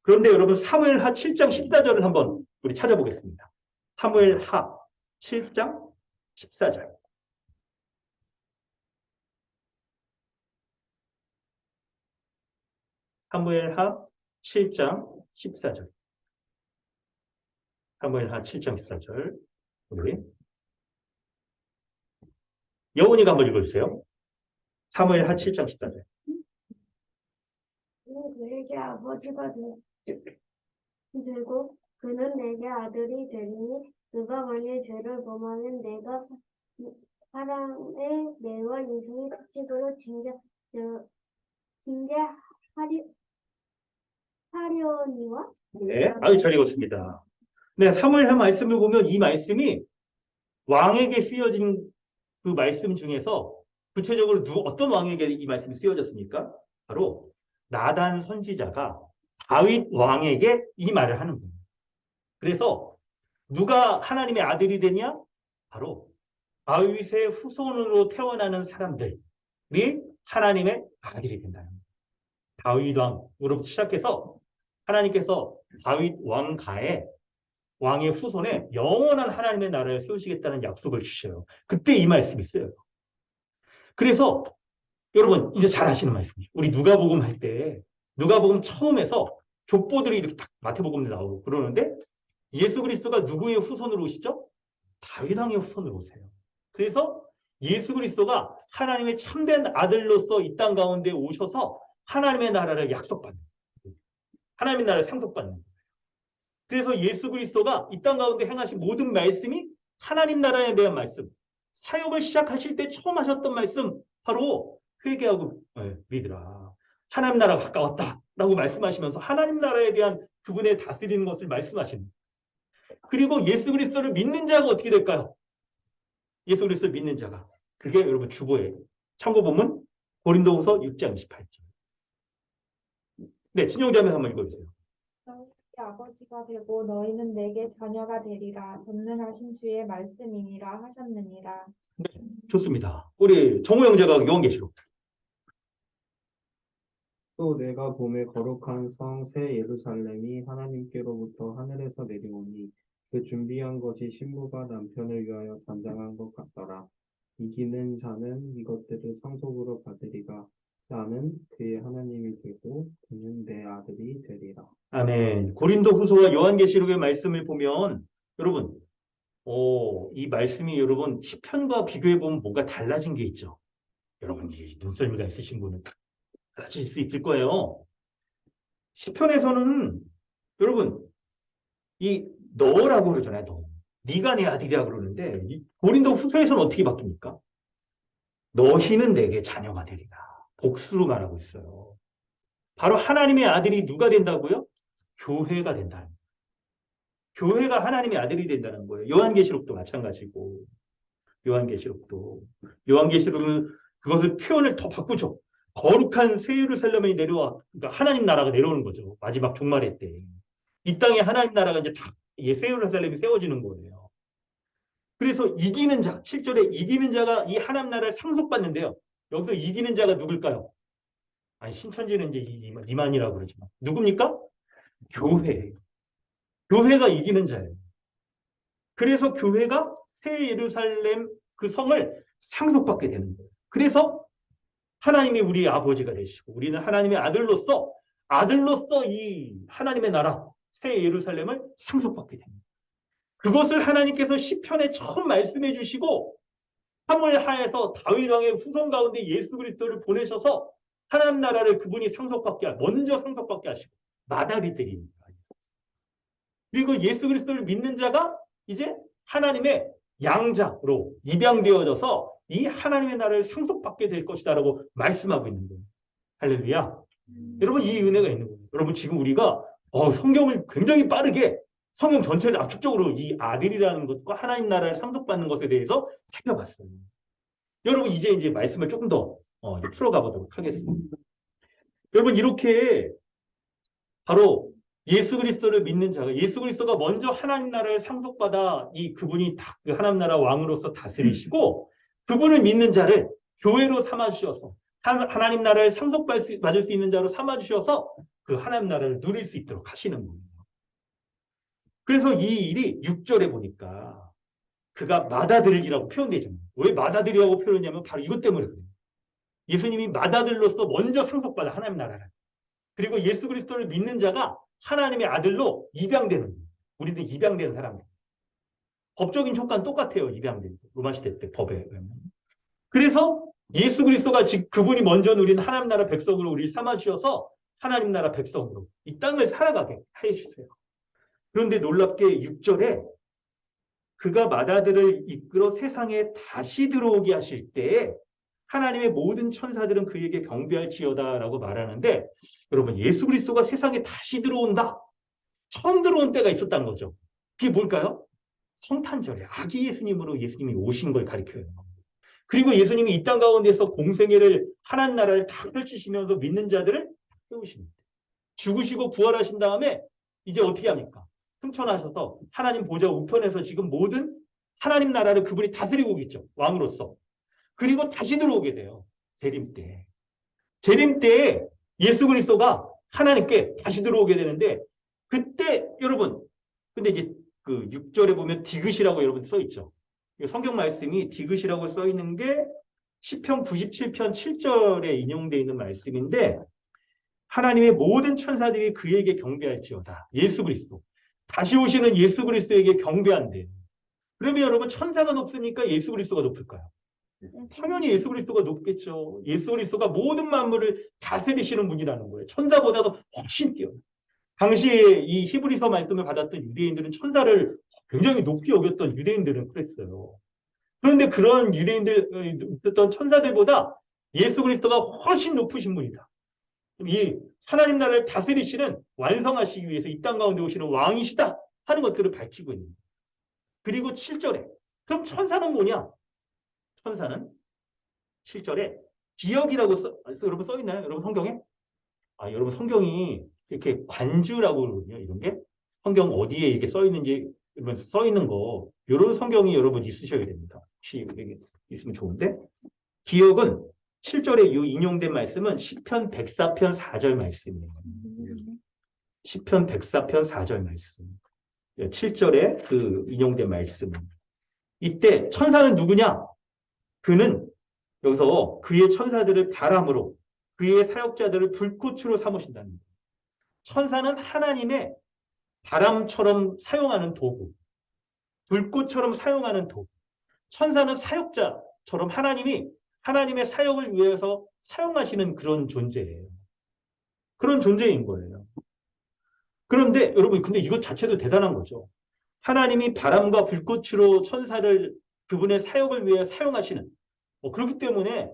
그런데 여러분 사무엘하 7장 14절을 한번 우리 찾아보겠습니다. 사무엘하 7장 14절. 사무엘하 7장 14절. 사무엘하 7장 14절. 우리 여운이가 한번 읽어주세요. 사무엘하 7장 14절. 그에게 아버지가 되고 그는 내게 아들이 되리니 그가 만일 죄를 범하면 내가 사람의 뇌와 인생의 특징으로 징계하려니와. 네, 아주 잘 읽었습니다. 네, 사무엘하 말씀을 보면 이 말씀이 왕에게 쓰여진 그 말씀 중에서 구체적으로 어떤 왕에게 이 말씀이 쓰여졌습니까? 바로 나단 선지자가 다윗 왕에게 이 말을 하는 거예요. 그래서 누가 하나님의 아들이 되냐? 바로 다윗의 후손으로 태어나는 사람들이 하나님의 아들이 된다는 거예요. 다윗 왕으로부터 시작해서 하나님께서 다윗 왕가에 왕의 후손에 영원한 하나님의 나라를 세우시겠다는 약속을 주셔요. 그때 이 말씀이 있어요. 그래서 여러분 이제 잘 아시는 말씀이죠. 우리 누가복음 할 때 누가복음 처음에서 족보들이 이렇게 딱 마태복음에 나오고 그러는데 예수 그리스도가 누구의 후손으로 오시죠? 다윗 왕의 후손으로 오세요. 그래서 예수 그리스도가 하나님의 참된 아들로서 이 땅 가운데 오셔서 하나님의 나라를 약속받는 거예요. 하나님의 나라를 상속받는 거예요. 그래서 예수 그리스도가 이 땅 가운데 행하신 모든 말씀이 하나님 나라에 대한 말씀, 사역을 시작하실 때 처음 하셨던 말씀, 바로 회개하고 믿으라. 하나님 나라가 가까웠다라고 말씀하시면서 하나님 나라에 대한 그분의 다스리는 것을 말씀하시는 거예요. 그리고 예수 그리스도를 믿는 자가 어떻게 될까요? 예수 그리스도를 믿는 자가. 그게 여러분 주보예요. 참고 보면 고린도후서 6장 28절. 네, 친형제하면 한번 읽어주세요. 너희의 아버지가 되고 너희는 내게 자녀가 되리라. 전능하신 주의 말씀이니라 하셨느니라. 좋습니다. 우리 정우 형제가 요한계시록. 또 내가 봄에 거룩한 성 새 예루살렘이 하나님께로부터 하늘에서 내려오니 그 준비한 것이 신부가 남편을 위하여 단장한 것 같더라. 이기는 자는 이것들을 상속으로 받으리라. 나는 그의 하나님이 되고 그는 내 아들이 되리라. 아멘. 고린도후서와 요한계시록의 말씀을 보면 여러분, 이 말씀이 여러분 시편과 비교해 보면 뭔가 달라진 게 있죠. 여러분 눈썰미가 있으신 분은 달라질 수 있을 거예요. 시편에서는 여러분 이 너라고 그러잖아요. 너. 네가 내 아들이라고 그러는데 이 고린도후서에서는 어떻게 바뀝니까? 너희는 내게 자녀가 되리라. 복수로 말하고 있어요. 바로 하나님의 아들이 누가 된다고요? 교회가 된다는 거예요. 교회가 하나님의 아들이 된다는 거예요. 요한계시록도 마찬가지고. 요한계시록은 그것을 표현을 더 바꾸죠. 거룩한 새 예루살렘이 내려와, 그러니까 하나님 나라가 내려오는 거죠. 마지막 종말의 때. 이 땅에 하나님 나라가 이제 다 새 예루살렘이 세워지는 거예요. 그래서 이기는 자, 7절에 이기는 자가 이 하나님 나라를 상속받는데요. 여기서 이기는 자가 누굴까요? 아니, 신천지는 이제 이만이라고 그러지만. 누굽니까? 교회. 교회가 이기는 자예요. 그래서 교회가 새 예루살렘 그 성을 상속받게 되는 거예요. 그래서 하나님이 우리의 아버지가 되시고 우리는 하나님의 아들로서 이 하나님의 나라 새 예루살렘을 상속받게 됩니다. 그것을 하나님께서 시편에 처음 말씀해 주시고 하물하에서 다윗 왕의 후손 가운데 예수 그리스도를 보내셔서 하나님 나라를 그분이 먼저 상속받게 하시고 마다리 드립니다. 그리고 예수 그리스도를 믿는 자가 이제 하나님의 양자로 입양되어져서 이 하나님의 나라를 상속받게 될 것이다라고 말씀하고 있는 거예요. 할렐루야. 여러분 이 은혜가 있는 거예요. 여러분 지금 우리가 성경을 굉장히 빠르게 성경 전체를 압축적으로 이 아들이라는 것과 하나님 나라를 상속받는 것에 대해서 살펴봤어요. 여러분 이제 말씀을 조금 더 풀어가 보도록 하겠습니다. 여러분 이렇게 바로 예수 그리스도를 믿는 자가 예수 그리스도가 먼저 하나님 나라를 상속받아 그분이 그 하나님 나라 왕으로서 다스리시고 그분을 믿는 자를 교회로 삼아 주셔서 하나님 나라를 상속받을 수 있는 자로 삼아주셔서 그 하나님 나라를 누릴 수 있도록 하시는 거예요. 그래서 이 일이 6절에 보니까 그가 맏아들이라고 표현되잖아요. 왜 맏아들이라고 표현했냐면 바로 이것 때문에 그래요. 예수님이 맏아들로서 먼저 상속받아 하나님 나라를. 그리고 예수 그리스도를 믿는 자가 하나님의 아들로 입양되는 거예요. 우리도 입양된 사람들. 법적인 효과는 똑같아요. 입양된 로마 시대 때 법에. 그래서 예수 그리스도가 즉 그분이 먼저 누린 하나님 나라 백성으로 우리를 삼아주셔서 하나님 나라 백성으로 이 땅을 살아가게 해주세요. 그런데 놀랍게 6절에 그가 맏아들을 이끌어 세상에 다시 들어오게 하실 때에 하나님의 모든 천사들은 그에게 경배할지어다라고 말하는데 여러분 예수 그리스도가 세상에 다시 들어온다. 처음 들어온 때가 있었다는 거죠. 그게 뭘까요? 성탄절에 아기 예수님으로 예수님이 오신 걸 가리켜요. 그리고 예수님이 이 땅 가운데서 공생애를 하나님 나라를 다 펼치시면서 믿는 자들을 세우십니다. 죽으시고 부활하신 다음에 이제 어떻게 합니까? 승천하셔서 하나님 보좌 우편에서 지금 모든 하나님 나라를 그분이 다스리고 있죠. 왕으로서. 그리고 다시 들어오게 돼요. 재림 때. 재림 때에 예수 그리스도가 하나님께 다시 들어오게 되는데 그때 여러분 근데 이제 그 6절에 보면 디귿이라고 여러분 써 있죠. 성경 말씀이 디귿이라고 써 있는 게 시편 97편 7절에 인용되어 있는 말씀인데 하나님의 모든 천사들이 그에게 경배할지어다. 예수 그리스도. 다시 오시는 예수 그리스도에게 경배한대요. 그러면 여러분 천사가 높습니까? 예수 그리스도가 높을까요? 당연히 예수 그리스도가 높겠죠. 예수 그리스도가 모든 만물을 다스리시는 분이라는 거예요. 천사보다도 훨씬 뛰어요. 당시에 이 히브리서 말씀을 받았던 유대인들은 천사를 굉장히 높이 여겼던 유대인들은 그랬어요. 그런데 그런 유대인들, 어떤 천사들보다 예수 그리스도가 훨씬 높으신 분이다. 이 하나님 나라를 다스리시는 완성하시기 위해서 이 땅 가운데 오시는 왕이시다 하는 것들을 밝히고 있는 거예요. 그리고 7절에 그럼 천사는 뭐냐? 천사는 7절에 기억이라고 여러분 써 있나요? 여러분 성경에? 아, 여러분 성경이 이렇게 관주라고 그러거든요. 이런 게 성경 어디에 이렇게 써 있는지 써 있는 거 이런 성경이 여러분 있으셔야 됩니다. 혹시 여기 있으면 좋은데 기억은 7절에 이 인용된 말씀은 시편 104편 4절 말씀이에요. 시편 104편 4절 말씀. 7절에 그 인용된 말씀. 이때 천사는 누구냐? 그는 여기서 그의 천사들을 바람으로 그의 사역자들을 불꽃으로 삼으신다는 거예요. 천사는 하나님의 바람처럼 사용하는 도구, 불꽃처럼 사용하는 도구. 천사는 사역자처럼 하나님이 하나님의 사역을 위해서 사용하시는 그런 존재예요. 그런 존재인 거예요. 그런데 여러분, 근데 이것 자체도 대단한 거죠. 하나님이 바람과 불꽃으로 천사를 그분의 사역을 위해 사용하시는 그렇기 때문에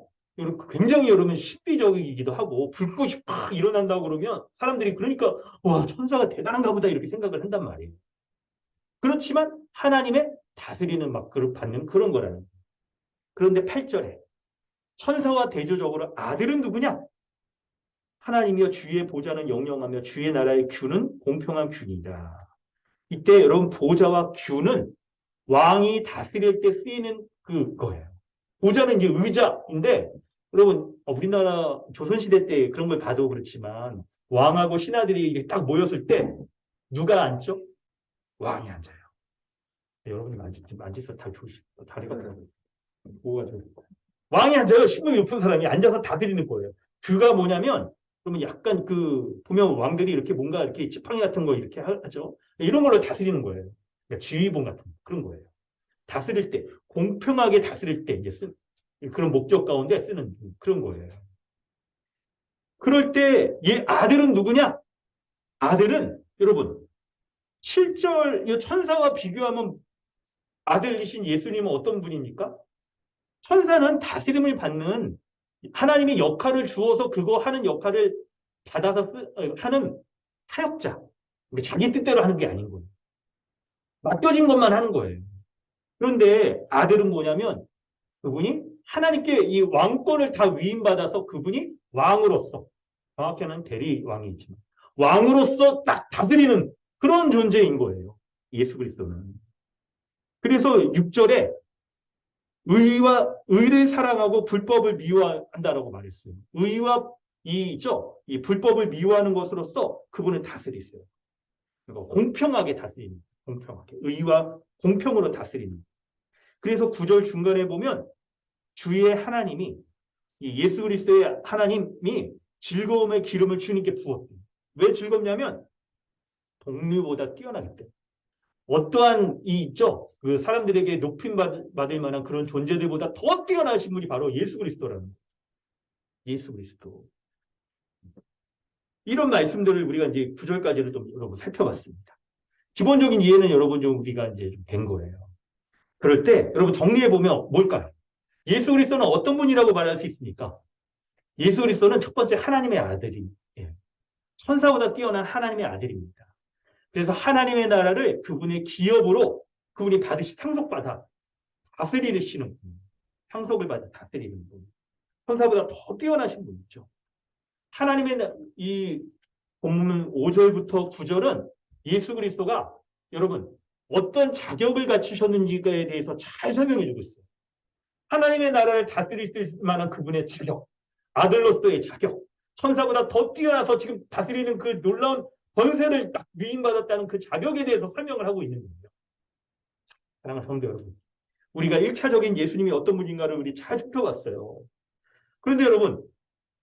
굉장히 여러분 신비적이기도 하고 불꽃이 팍 일어난다고 그러면 사람들이 그러니까 와 천사가 대단한가 보다 이렇게 생각을 한단 말이에요. 그렇지만 하나님의 다스리는 막 받는 그런 거라는 거예요. 그런데 8절에 천사와 대조적으로 아들은 누구냐? 하나님이여 주의 보좌는 영영하며 주의 나라의 규는 공평한 규이다. 이때 여러분 보좌와 규는 왕이 다스릴 때 쓰이는 그거예요. 보좌는 이제 의자인데 여러분 우리나라 조선시대 때 그런 걸 봐도 그렇지만 왕하고 신하들이 이렇게 딱 모였을 때 누가 앉죠? 왕이 앉아요. 여러분이 앉아서 다 좋으시고 다리가 뭐가 좋을까? 왕이 앉아요. 신분이 높은 사람이 앉아서 다스리는 거예요. 규가 뭐냐면 그러면 약간 보면 왕들이 이렇게 뭔가 이렇게 지팡이 같은 거 이렇게 하죠. 이런 걸로 다스리는 거예요. 그러니까 지휘봉 같은 그런 거예요. 다스릴 때 공평하게 다스릴 때 이제 그런 목적 가운데 쓰는 그런 거예요. 그럴 때 얘 아들은 누구냐? 아들은 여러분 7절 이 천사와 비교하면 아들이신 예수님은 어떤 분입니까? 천사는 다스림을 받는 하나님이 역할을 주어서 그거 하는 역할을 받아서 하는 사역자. 자기 뜻대로 하는 게 아닌 거예요. 맡겨진 것만 하는 거예요. 그런데 아들은 뭐냐면 그분이 하나님께 이 왕권을 다 위임받아서 그분이 왕으로서 정확히는 대리왕이지만 왕으로서 딱 다스리는 그런 존재인 거예요. 예수 그리스도는. 그래서 6절에 의를 사랑하고 불법을 미워한다라고 말했어요. 의와 이 불법을 미워하는 것으로서 그분은 다스리세요. 그러니까 공평하게 다스리는, 공평하게 의와 공평으로 다스리는. 그래서 9절 중간에 보면 주의 하나님이 이 예수 그리스도의 하나님이 즐거움의 기름을 주님께 부었대요. 왜 즐겁냐면 동류보다 뛰어나기 때문에. 어떠한 그 사람들에게 높임 받을 만한 그런 존재들보다 더 뛰어나신 분이 바로 예수 그리스도라는 거예요. 예수 그리스도. 이런 말씀들을 우리가 이제 9절까지를 좀 여러분 살펴봤습니다. 기본적인 이해는 여러분 좀 우리가 이제 좀 된 거예요. 그럴 때 여러분 정리해 보면 뭘까요? 예수 그리스도는 어떤 분이라고 말할 수 있습니까? 예수 그리스도는 첫 번째 하나님의 아들이, 천사보다 뛰어난 하나님의 아들입니다. 그래서 하나님의 나라를 그분의 기업으로 그분이 상속받아 다스리시는 분, 상속을 받아 다스리는 분, 천사보다 더 뛰어나신 분이죠. 하나님의 이 본문 5절부터 9절은 예수 그리스도가 여러분 어떤 자격을 갖추셨는지에 대해서 잘 설명해 주고 있어요. 하나님의 나라를 다스릴 수 있을 만한 그분의 자격, 아들로서의 자격, 천사보다 더 뛰어나서 지금 다스리는 그 놀라운 권세를 딱 위임받았다는 그 자격에 대해서 설명을 하고 있는 거예요. 사랑하는 성도 여러분, 우리가 1차적인 예수님이 어떤 분인가를 우리 잘 살펴봤어요. 그런데 여러분,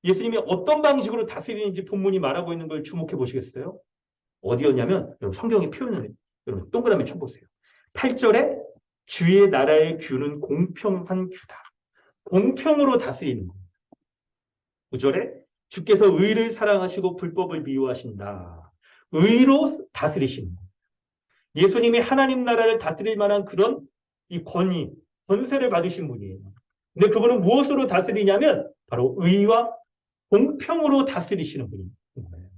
예수님이 어떤 방식으로 다스리는지 본문이 말하고 있는 걸 주목해 보시겠어요? 어디였냐면 여러분 성경의 표현을 여러분 동그라미 쳐보세요. 8절에 주의 나라의 규는 공평한 규다. 공평으로 다스리는 겁니다. 9절에 주께서 의를 사랑하시고 불법을 미워하신다. 의로 다스리시는 겁니다. 예수님이 하나님 나라를 다스릴 만한 그런 이 권위, 권세를 받으신 분이에요. 근데 그분은 무엇으로 다스리냐면 바로 의와 공평으로 다스리시는 분인 거예요.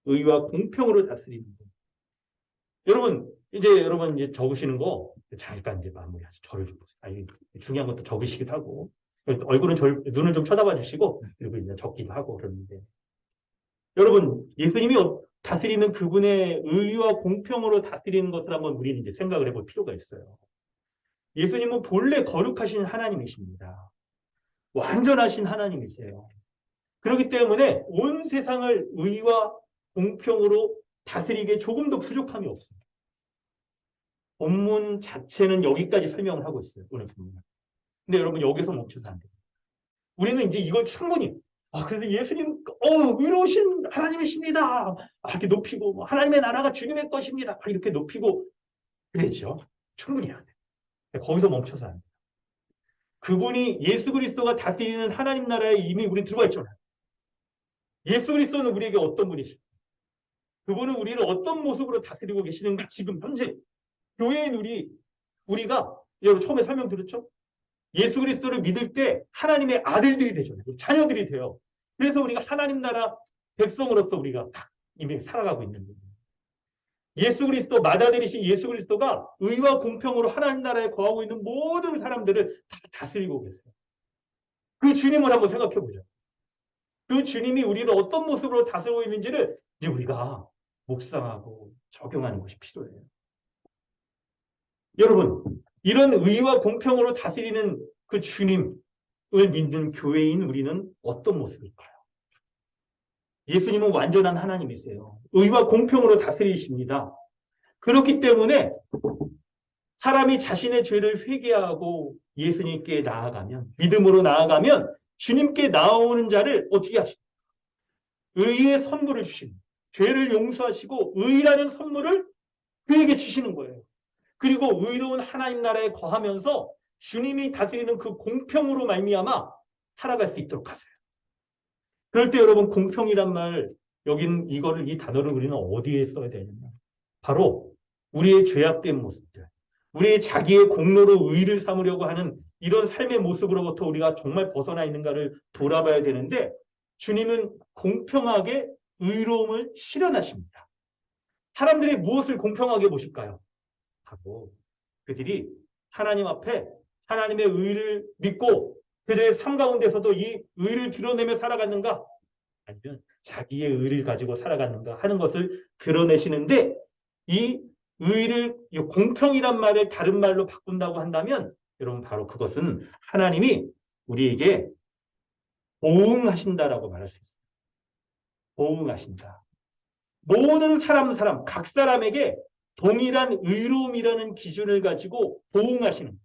의와 공평으로 다스리는 분. 여러분 이제 적으시는 거 잠깐 이제 마무리하죠. 저를 좀 보세요. 아니, 중요한 것도 적으시기도 하고 얼굴은 눈을 좀 쳐다봐 주시고 그리고 이제 적기도 하고 그러는데 여러분 예수님이 다스리는 그분의 의와 공평으로 다스리는 것을 한번 우리는 이제 생각을 해볼 필요가 있어요. 예수님은 본래 거룩하신 하나님이십니다. 완전하신 하나님이세요. 그렇기 때문에 온 세상을 의와 공평으로 다스리기에 조금도 부족함이 없습니다. 본문 자체는 여기까지 설명을 하고 있어요. 오늘 본문. 근데 여러분 여기서 멈춰서 안 돼요. 우리는 이제 이걸 충분히 그래서 예수님 의로우신 하나님이십니다. 이렇게 높이고 하나님의 나라가 주님의 것입니다. 이렇게 높이고 그랬죠. 충분히 해야 돼요. 거기서 멈춰서 안 돼요. 그분이 예수 그리스도가 다스리는 하나님 나라에 이미 우리 들어가 있잖아요. 예수 그리스도는 우리에게 어떤 분이십니까? 그분은 우리를 어떤 모습으로 다스리고 계시는가? 지금 현재 교회인 우리가 여러분 처음에 설명드렸죠? 예수 그리스도를 믿을 때 하나님의 아들들이 되잖아요. 자녀들이 돼요. 그래서 우리가 하나님 나라 백성으로서 우리가 딱 이미 살아가고 있는 거예요. 예수 그리스도 맏아들이신 예수 그리스도가 의와 공평으로 하나님 나라에 거하고 있는 모든 사람들을 다 다스리고 계세요. 그 주님을 한번 생각해 보죠. 그 주님이 우리를 어떤 모습으로 다스리고 있는지를 이제 우리가 묵상하고 적용하는 것이 필요해요. 여러분, 이런 의와 공평으로 다스리는 그 주님을 믿는 교회인 우리는 어떤 모습일까요? 예수님은 완전한 하나님이세요. 의와 공평으로 다스리십니다. 그렇기 때문에 사람이 자신의 죄를 회개하고 예수님께 나아가면, 믿음으로 나아가면 주님께 나오는 자를 어떻게 하십니까? 의의 선물을 주십니다. 죄를 용서하시고 의라는 선물을 그에게 주시는 거예요. 그리고 의로운 하나님 나라에 거하면서 주님이 다스리는 그 공평으로 말미암아 살아갈 수 있도록 하세요. 그럴 때 여러분 공평이란 말 여기는 이 단어를 우리는 어디에 써야 되느냐? 바로 우리의 죄악된 모습들, 우리의 자기의 공로로 의를 삼으려고 하는 이런 삶의 모습으로부터 우리가 정말 벗어나 있는가를 돌아봐야 되는데 주님은 공평하게 의로움을 실현하십니다. 사람들이 무엇을 공평하게 보실까요? 하고 그들이 하나님 앞에 하나님의 의를 믿고 그들의 삶 가운데서도 이 의를 드러내며 살아갔는가? 아니면 자기의 의를 가지고 살아갔는가 하는 것을 드러내시는데 이 의를 이 공평이란 말을 다른 말로 바꾼다고 한다면 여러분 바로 그것은 하나님이 우리에게 보응하신다라고 말할 수 있어요. 보응하신다. 모든 사람, 각 사람에게 동일한 의로움이라는 기준을 가지고 보응하시는 거예요.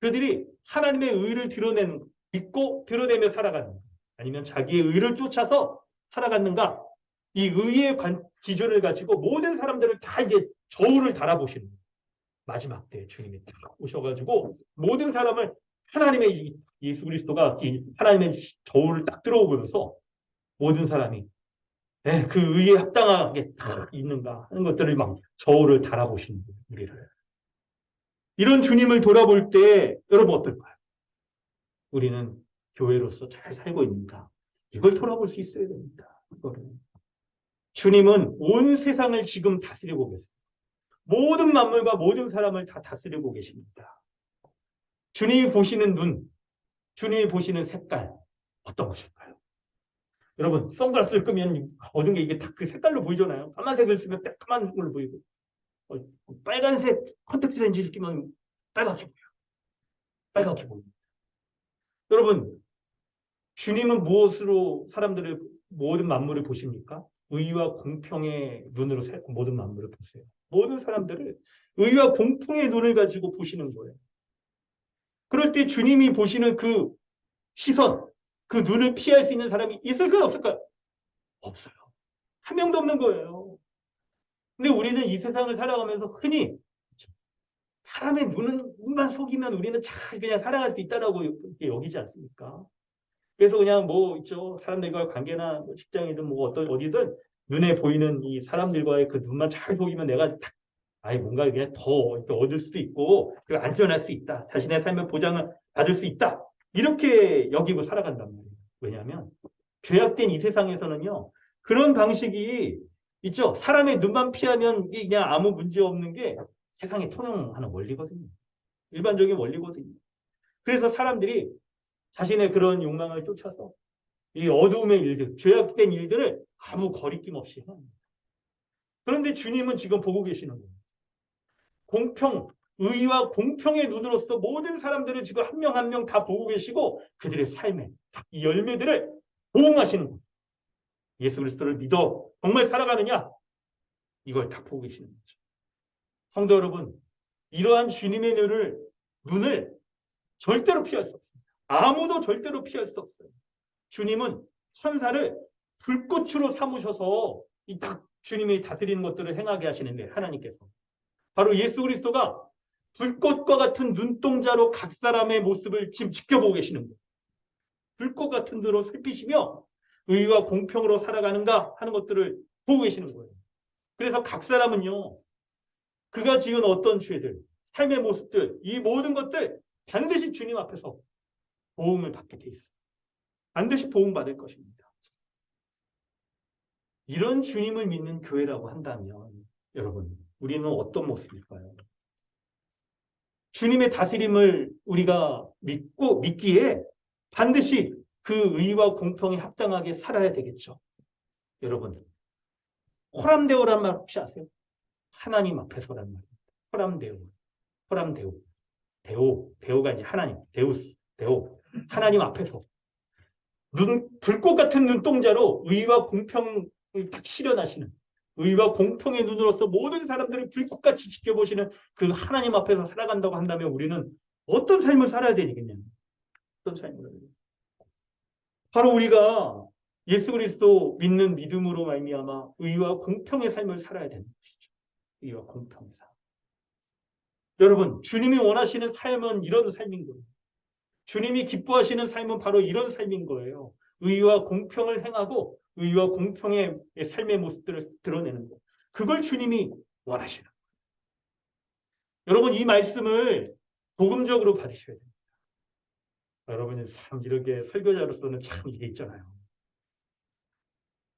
그들이 하나님의 의를 드러내는, 믿고 드러내며 살아가는 거예요. 아니면 자기의 의를 쫓아서 살아갔는가? 이 의의 기준을 가지고 모든 사람들을 다 이제 저울을 달아보시는 거예요. 마지막 때 주님이 딱 오셔가지고 모든 사람을 하나님의 예수 그리스도가 이 하나님의 저울을 딱 들어오면서 모든 사람이 그 의에 합당하게 다 있는가 하는 것들을 막 저울을 달아보시는 거예요. 우리를. 이런 주님을 돌아볼 때 여러분 어떨까요? 우리는 교회로서 잘 살고 있는가? 이걸 돌아볼 수 있어야 됩니다. 이거를. 주님은 온 세상을 지금 다스리고 계세요. 모든 만물과 모든 사람을 다 다스리고 계십니다. 주님이 보시는 눈, 주님이 보시는 색깔 어떤 것일까요? 여러분 선글라스를 끄면 모든 게 이게 다 그 색깔로 보이잖아요. 까만색을 쓰면 까만 걸로 보이고 빨간색 컨택트 렌즈를 끼면 빨갛게 보여요. 빨갛게 보입니다. 여러분 주님은 무엇으로 사람들을 모든 만물을 보십니까? 의와 공평의 눈으로 모든 만물을 보세요. 모든 사람들을 의와 공평의 눈을 가지고 보시는 거예요. 그럴 때 주님이 보시는 그 시선, 그 눈을 피할 수 있는 사람이 있을까요? 없을까요? 없어요. 한 명도 없는 거예요. 근데 우리는 이 세상을 살아가면서 흔히 사람의 눈만 속이면 우리는 잘 그냥 살아갈 수 있다라고 여기지 않습니까? 그래서 그냥 뭐 있죠. 사람들과의 관계나 뭐 직장이든 뭐 어디든 눈에 보이는 이 사람들과의 그 눈만 잘 속이면 내가 뭔가 그냥 더 이렇게 얻을 수도 있고 그리고 안전할 수 있다. 자신의 삶의 보장을 받을 수 있다. 이렇게 여기고 살아간단 말이에요. 왜냐하면 죄악된 이 세상에서는요. 그런 방식이 있죠. 사람의 눈만 피하면 이게 그냥 아무 문제 없는 게 세상에 통용하는 원리거든요. 일반적인 원리거든요. 그래서 사람들이 자신의 그런 욕망을 쫓아서 이 어두움의 일들, 죄악된 일들을 아무 거리낌 없이 합니다. 그런데 주님은 지금 보고 계시는 거예요. 공평, 의와 공평의 눈으로서 모든 사람들을 지금 한 명 한 명 다 보고 계시고 그들의 삶의 이 열매들을 보응하시는 거예요. 예수 그리스도를 믿어 정말 살아가느냐? 이걸 다 보고 계시는 거죠. 성도 여러분, 이러한 주님의 눈을 절대로 피할 수 없습니다. 아무도 절대로 피할 수 없어요. 주님은 천사를 불꽃으로 삼으셔서 이 딱 주님이 다스리는 것들을 행하게 하시는데 하나님께서 바로 예수 그리스도가 불꽃과 같은 눈동자로 각 사람의 모습을 지금 지켜보고 계시는 거예요. 불꽃 같은 눈으로 살피시며 의와 공평으로 살아가는가 하는 것들을 보고 계시는 거예요. 그래서 각 사람은요. 그가 지은 어떤 죄들, 삶의 모습들, 이 모든 것들 반드시 주님 앞에서 보응을 받게 돼 있어요. 반드시 보응받을 것입니다. 이런 주님을 믿는 교회라고 한다면 여러분 우리는 어떤 모습일까요? 주님의 다스림을 우리가 믿기에 반드시 그 의와 공평에 합당하게 살아야 되겠죠. 여러분 호람데오란 말 혹시 아세요? 하나님 앞에서란 말입니다. 호람데오. 데오가 이제 하나님, 데오. 하나님 앞에서 불꽃 같은 눈동자로 의와 공평을 딱 실현하시는 의와 공평의 눈으로서 모든 사람들을 불꽃같이 지켜보시는 그 하나님 앞에서 살아간다고 한다면 우리는 어떤 삶을 살아야 되겠냐면 어떤 삶을 바로 우리가 예수 그리스도 믿는 믿음으로 말미암아 의와 공평의 삶을 살아야 되는 것이죠. 의와 공평의 삶. 여러분 주님이 원하시는 삶은 이런 삶인 거예요. 주님이 기뻐하시는 삶은 바로 이런 삶인 거예요. 의와 공평을 행하고 의와 공평의 삶의 모습들을 드러내는 것. 그걸 주님이 원하시는 거예요. 여러분 이 말씀을 복음적으로 받으셔야 됩니다. 여러분이 참 이렇게 설교자로서는 참 이게 있잖아요.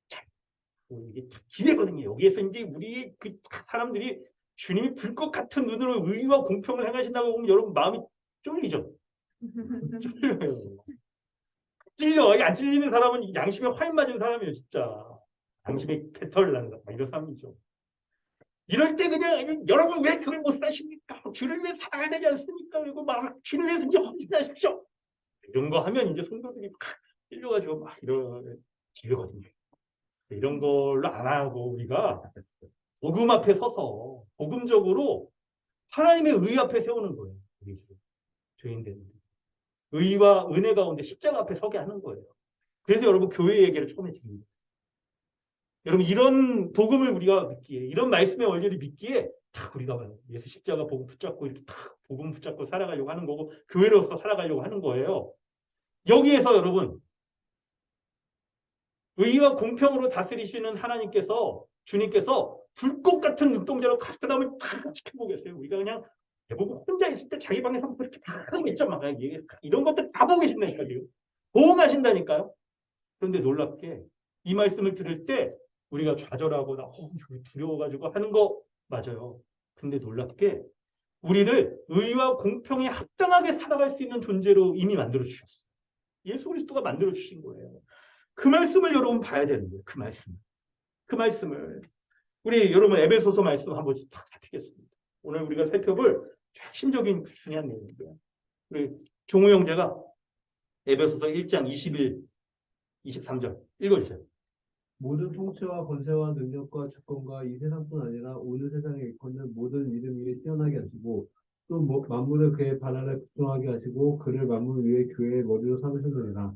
참 이게 기대거든요. 여기에서 이제 우리 그 사람들이 주님이 불꽃 같은 눈으로 의와 공평을 행하신다고 보면 여러분 마음이 쫄리죠. 쫄려요. 찔려. 안 찔리는 사람은 양심에 화인 맞은 사람이에요, 진짜. 양심에 개털을 난다. 이런 사람이죠. 이럴 때 그냥 여러분 왜 그걸 못 사십니까? 주를 위해 살아야 되지 않습니까? 그리고 막 주를 위해서 이제 헌신하십시오. 이런 거 하면 이제 성도들이 막 끌려가지고 막 이러거든요. 이런 걸로 안 하고 우리가 복음 앞에 서서 복음적으로 하나님의 의 앞에 세우는 거예요. 우리 죄인들. 의와 은혜 가운데 십자가 앞에 서게 하는 거예요. 그래서 여러분 교회 얘기를 처음에 드립니다. 여러분 이런 복음을 우리가 믿기에 이런 말씀의 원리를 믿기에 다 우리가 예수 십자가 복음 붙잡고 이렇게 다 복음 붙잡고 살아가려고 하는 거고 교회로서 살아가려고 하는 거예요. 여기에서 여러분 의와 공평으로 다스리시는 하나님께서 주님께서 불꽃 같은 눈동자로 각 사람을 다 지켜보고 계세요. 우리가 그냥 대부분 혼자 있을 때 자기 방에서 그렇게 다 하고 있죠. 막 이런 것들 다 보고 계신다니까요. 보호하신다니까요. 그런데 놀랍게 이 말씀을 들을 때 우리가 좌절하거나 두려워가지고 하는 거 맞아요. 근데 놀랍게 우리를 의와 공평에 합당하게 살아갈 수 있는 존재로 이미 만들어 주셨어요. 예수 그리스도가 만들어 주신 거예요. 그 말씀을 여러분 봐야 되는 거예요. 그 말씀을 우리 여러분 에베소서 말씀 한번 딱 살피겠습니다. 오늘 우리가 살펴볼 핵심적인 중요한 내용이고요. 우리 종우 형제가 에베소서 1장 21, 23절 읽어주세요. 모든 통치와 권세와 능력과 주권과 이 세상뿐 아니라 오늘 세상에 일컫는 모든 이름 위에 뛰어나게 하시고 또 만물을 그의 발 아래 복종하게 하시고 그를 만물 위에 교회의 머리로 삼으셨느니라.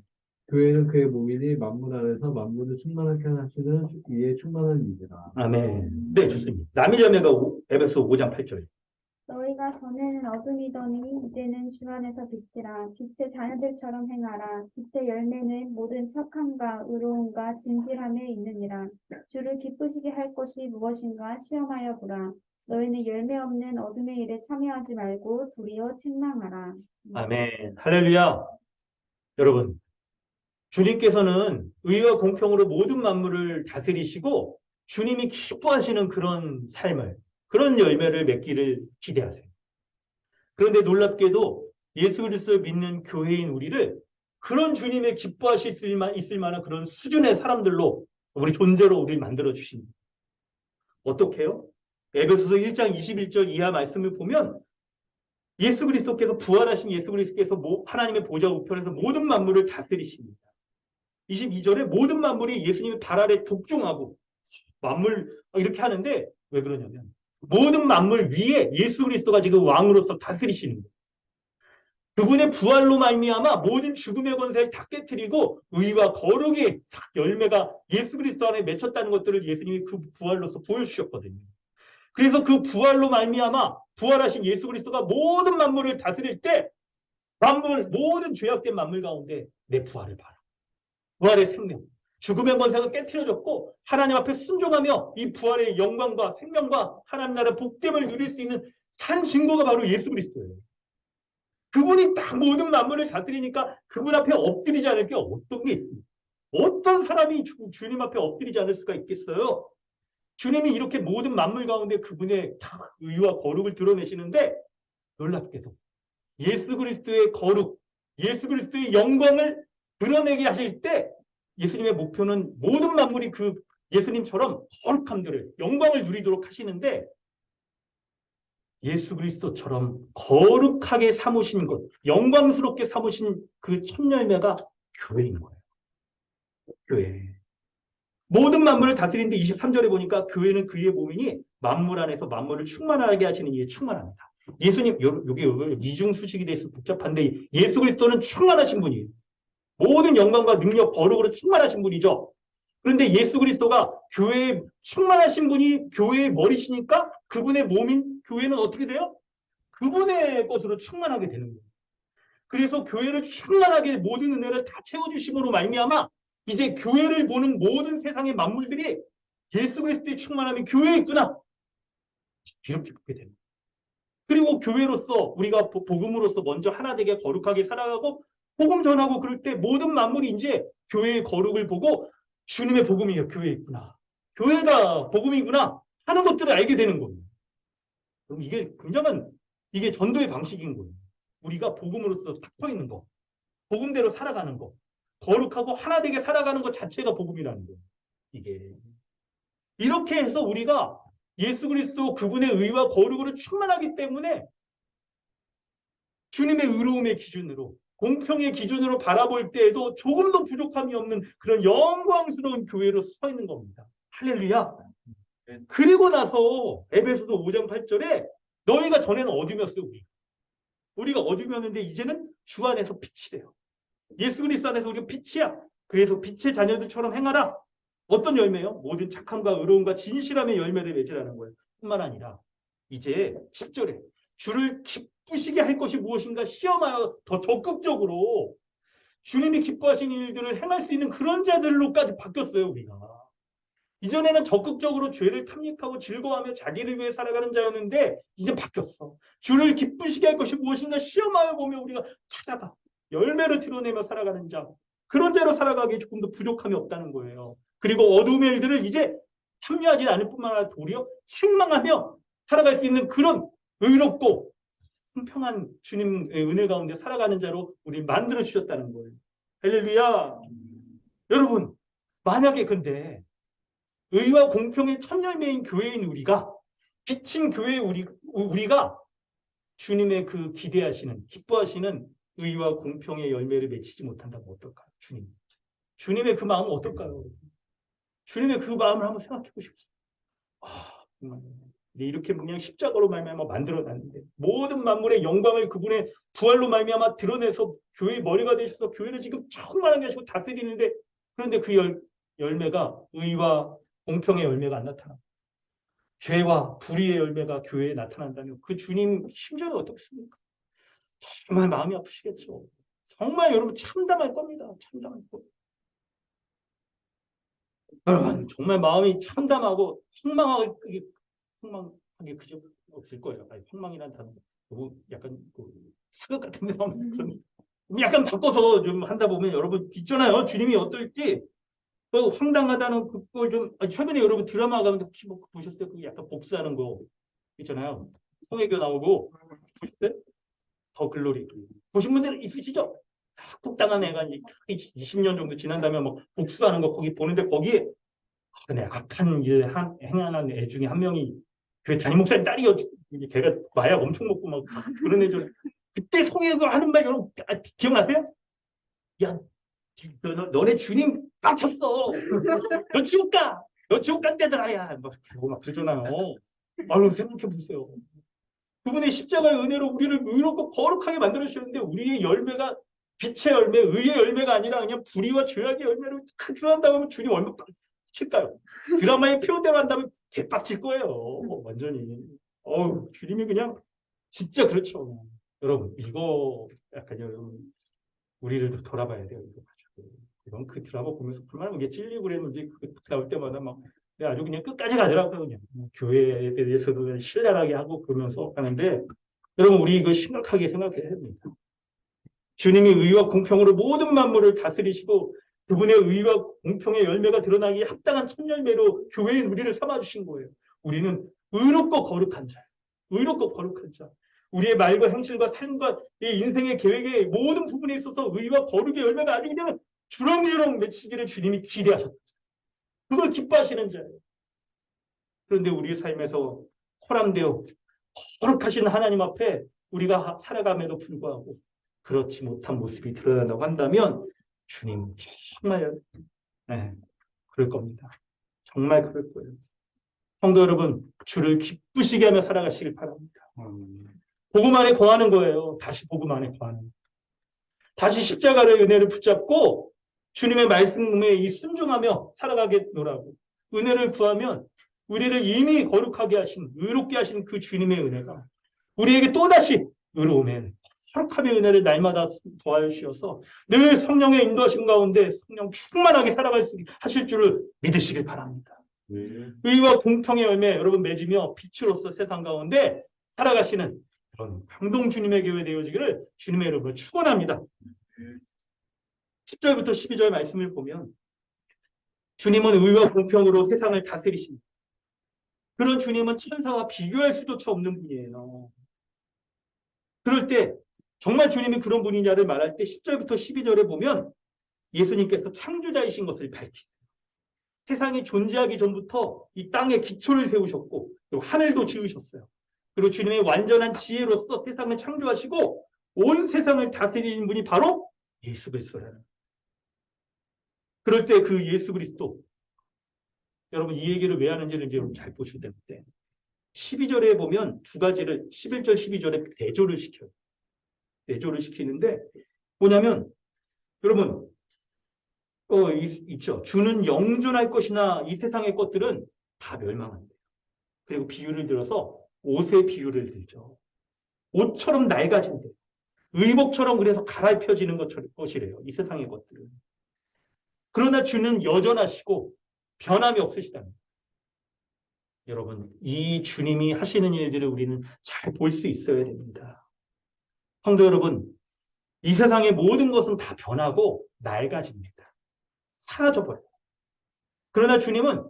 교회는 그의 몸이니 만물 안에서 만물을 충만하게 하시는 이의 충만한 이니라. 아멘. 네, 좋습니다. 남이자매가 에베소 5장 8절. 너희가 전에는 어둠이더니 이제는 주 안에서 빛이라. 빛의 자녀들처럼 행하라. 빛의 열매는 모든 착함과 의로움과 진실함에 있느니라. 주를 기쁘시게 할 것이 무엇인가 시험하여 보라. 너희는 열매 없는 어둠의 일에 참여하지 말고 도리어 책망하라. 아멘. 할렐루야. 여러분, 주님께서는 의와 공평으로 모든 만물을 다스리시고 주님이 기뻐하시는 그런 삶을, 그런 열매를 맺기를 기대하세요. 그런데 놀랍게도 예수 그리스도를 믿는 교회인 우리를 그런 주님의 기뻐하실 수 있을 만한 그런 수준의 사람들로 우리 존재로 우리를 만들어 주십니다. 어떻게 해요? 에베소서 1장 21절 이하 말씀을 보면 예수 그리스도께서 부활하신 예수 그리스도께서 하나님의 보좌 우편에서 모든 만물을 다스리십니다. 22절에 모든 만물이 예수님의 발 아래 복종하고 만물 이렇게 하는데 왜 그러냐면 모든 만물 위에 예수 그리스도가 지금 왕으로서 다스리시는 거예요. 그분의 부활로 말미암아 모든 죽음의 권세를 다 깨트리고 의와 거룩의 열매가 예수 그리스도 안에 맺혔다는 것들을 예수님이 그 부활로서 보여주셨거든요. 그래서 그 부활로 말미암아 부활하신 예수 그리스도가 모든 만물을 다스릴 때 모든 죄악된 만물 가운데 내 부활을 봐라. 부활의 생명, 죽음의 권세가 깨트려졌고 하나님 앞에 순종하며 이 부활의 영광과 생명과 하나님 나라의 복됨을 누릴 수 있는 산 증거가 바로 예수 그리스도예요. 그분이 딱 모든 만물을 다스리니까 그분 앞에 엎드리지 않을 게 어떤 게 있습니까? 어떤 사람이 주님 앞에 엎드리지 않을 수가 있겠어요? 주님이 이렇게 모든 만물 가운데 그분의 다 의와 거룩을 드러내시는데 놀랍게도 예수 그리스도의 거룩, 예수 그리스도의 영광을 드러내게 하실 때 예수님의 목표는 모든 만물이 그 예수님처럼 거룩함들을 영광을 누리도록 하시는데 예수 그리스도처럼 거룩하게 삼으신 것, 영광스럽게 삼으신 그 첫 열매가 교회인 거예요. 교회. 모든 만물을 다스리는데 23절에 보니까 교회는 그의 몸이니 만물 안에서 만물을 충만하게 하시는 이에 충만합니다. 예수님, 여기 이중수식이 돼서 복잡한데 예수 그리스도는 충만하신 분이에요. 모든 영광과 능력, 거룩으로 충만하신 분이죠. 그런데 예수 그리스도가 교회에 충만하신 분이 교회의 머리시니까 그분의 몸인 교회는 어떻게 돼요? 그분의 것으로 충만하게 되는 거예요. 그래서 교회를 충만하게 모든 은혜를 다 채워주심으로 말미암아 이제 교회를 보는 모든 세상의 만물들이 예수 그리스도의 충만함이 교회에 있구나. 이렇게 보게 됩니다. 그리고 교회로서 우리가 복음으로서 먼저 하나 되게 거룩하게 살아가고 복음 전하고 그럴 때 모든 만물이 이제 교회의 거룩을 보고 주님의 복음이 교회에 있구나. 교회가 복음이구나 하는 것들을 알게 되는 거예요. 그럼 이게 굉장한 이게 전도의 방식인 거예요. 우리가 복음으로서 탁 있는 거, 복음대로 살아가는 거, 거룩하고 하나 되게 살아가는 것 자체가 복음이라는 거예요. 이게 이렇게 해서 우리가 예수 그리스도 그분의 의와 거룩으로 충만하기 때문에 주님의 의로움의 기준으로 공평의 기준으로 바라볼 때에도 조금도 부족함이 없는 그런 영광스러운 교회로 서 있는 겁니다. 할렐루야. 그리고 나서 에베소서 5장 8절에 너희가 전에는 어둠이었어요. 우리가 어둠이었는데 이제는 주 안에서 빛이 돼요. 예수 그리스도 안에서 우리가 빛이야. 그래서 빛의 자녀들처럼 행하라. 어떤 열매요? 모든 착함과 의로움과 진실함의 열매를 맺으라는 거예요. 뿐만 아니라 이제 10절에 주를 기쁘시게 할 것이 무엇인가 시험하여 더 적극적으로 주님이 기뻐하시는 일들을 행할 수 있는 그런 자들로까지 바뀌었어요. 우리가. 이전에는 적극적으로 죄를 탐닉하고 즐거워하며 자기를 위해 살아가는 자였는데 이제 바뀌었어. 주를 기쁘시게 할 것이 무엇인가 시험하여 보며 우리가 찾아가 열매를 드러내며 살아가는 자. 그런 자로 살아가기에 조금 더 부족함이 없다는 거예요. 그리고 어두움의 일들을 이제 참여하지 않을 뿐만 아니라 도리어 책망하며 살아갈 수 있는 그런 의롭고 평평한 주님의 은혜 가운데 살아가는 자로 우리 만들어 주셨다는 거예요. 할렐루야. 여러분, 만약에 근데 의와 공평의 첫 열매인 교회인 우리가 빛인 교회 우리가 주님의 그 기대하시는 기뻐하시는 의와 공평의 열매를 맺히지 못한다면 어떨까요? 주님의 그 마음은 어떨까요? 주님의 그 마음을 한번 생각해 보십시오. 정말 이렇게 그냥 십자가로 말미암아 만들어놨는데 모든 만물의 영광을 그분의 부활로 말미암아 드러내서 교회의 머리가 되셔서 교회를 지금 충만하게 하시고 다스리는데 그런데 그 열매가 의와 공평의 열매가 안 나타나. 죄와 불의의 열매가 교회에 나타난다면 그 주님 심정이 어떻습니까? 정말 마음이 아프시겠죠. 정말 여러분 참담할 겁니다. 참담할 겁니다. 여러분 정말 마음이 참담하고 황망하게 그저 없을 거예요. 아니, 황망이란 단어 너무 약간 사극 같은 데 나오는 그런 약간 바꿔서 좀 한다 보면 여러분 있잖아요. 주님이 어떨지 또 황당하다는 그걸 좀 최근에 여러분 드라마 가운데 혹시 뭐 보셨어요? 그 약간 복수하는 거 있잖아요. 송혜교 나오고 보셨어요? 더 글로리 보신 분들 있으시죠? 학폭당한 애가 이제 20년 정도 지난 다음에 뭐 복수하는 거 거기 보는데 거기에 근데 악한 일 행하는 애 중에 한 명이 그 담임 목사님 딸이요. 걔가 마약 엄청 먹고 막 그런 애죠. 그때 송혜교 하는 말 여러분 기억나세요? 야, 너네 주님 빡쳤어. 너 지옥 가. 너 지옥 간대더라. 야, 막 그러잖아요. 아유 생각해 보세요. 그분의 십자가의 은혜로 우리를 의롭고 거룩하게 만들어 주셨는데 우리의 열매가 빛의 열매, 의의 열매가 아니라 그냥 불의와 죄악의 열매로 다 드러난다고 하면 주님 얼마나 빡칠까요? 드라마의 표현대로 한다면 개빡칠 거예요. 완전히. 주님이 그냥 진짜 그렇죠. 여러분 이거 약간 여러분 우리를 돌아봐야 돼요. 이거 가지고. 이건 그 드라마 보면서 얼마나 이게 찔리고 그랬는지 그 나올 때마다 막 아주 그냥 끝까지 가더라고요. 그냥 교회에 대해서도 신랄하게 하고 그러면서 하는데 여러분 우리 이거 심각하게 생각해야 됩니다. 주님이 의와 공평으로 모든 만물을 다스리시고 그분의 의와 공평의 열매가 드러나기 합당한 첫 열매로 교회인 우리를 삼아주신 거예요. 우리는 의롭고 거룩한 자예요. 의롭고 거룩한 자. 우리의 말과 행실과 삶과 이 인생의 계획의 모든 부분에 있어서 의와 거룩의 열매가 아주 그냥 주렁주렁 맺히기를 주님이 기대하셨어요. 그걸 기뻐하시는 자예요. 그런데 우리 삶에서 호람되어 거룩하신 하나님 앞에 우리가 살아감에도 불구하고 그렇지 못한 모습이 드러난다고 한다면 주님 정말 그럴 겁니다. 정말 그럴 거예요. 성도 여러분, 주를 기쁘시게 하며 살아가시길 바랍니다. 복음 안에 거하는 거예요. 다시 복음 안에 거하는 거예요. 다시 십자가의 은혜를 붙잡고 주님의 말씀에 이 순종하며 살아가게 노라고. 은혜를 구하면 우리를 이미 거룩하게 하신, 의롭게 하신 그 주님의 은혜가 우리에게 또다시 의로움의 거룩함의 은혜를 날마다 더하여 주셔서 늘 성령의 인도하심 가운데 성령 충만하게 살아갈 수 하실 줄을 믿으시길 바랍니다. 의와 공평의 열매 여러분 맺으며 빛으로서 세상 가운데 살아가시는 그런 강동 주님의 교회 되어지기를 주님의 이름으로 축원합니다. 10절부터 12절 말씀을 보면 주님은 의와 공평으로 세상을 다스리십니다. 그런 주님은 천사와 비교할 수조차 없는 분이에요. 그럴 때 정말 주님이 그런 분이냐를 말할 때 10절부터 12절에 보면 예수님께서 창조자이신 것을 밝히고 세상이 존재하기 전부터 이 땅에 기초를 세우셨고 그리고 하늘도 지으셨어요. 그리고 주님의 완전한 지혜로서 세상을 창조하시고 온 세상을 다스리는 분이 바로 예수 그리스도라는 거예요. 그럴 때 그 예수 그리스도, 여러분 이 얘기를 왜 하는지를 이제 여러분 잘 보셔야 되는데 12절에 보면 두 가지를 11절 12절에 대조를 시켜요. 대조를 시키는데 뭐냐면 여러분 있죠. 주는 영존할 것이나 이 세상의 것들은 다 멸망한대요. 그리고 비유를 들어서 옷의 비유를 들죠. 옷처럼 낡아진대. 의복처럼 그래서 갈아입혀지는 것이래요. 이 세상의 것들은. 그러나 주는 여전하시고 변함이 없으시다는 거예요. 여러분, 이 주님이 하시는 일들을 우리는 잘 볼 수 있어야 됩니다. 성도 여러분, 이 세상의 모든 것은 다 변하고 낡아집니다. 사라져버려요. 그러나 주님은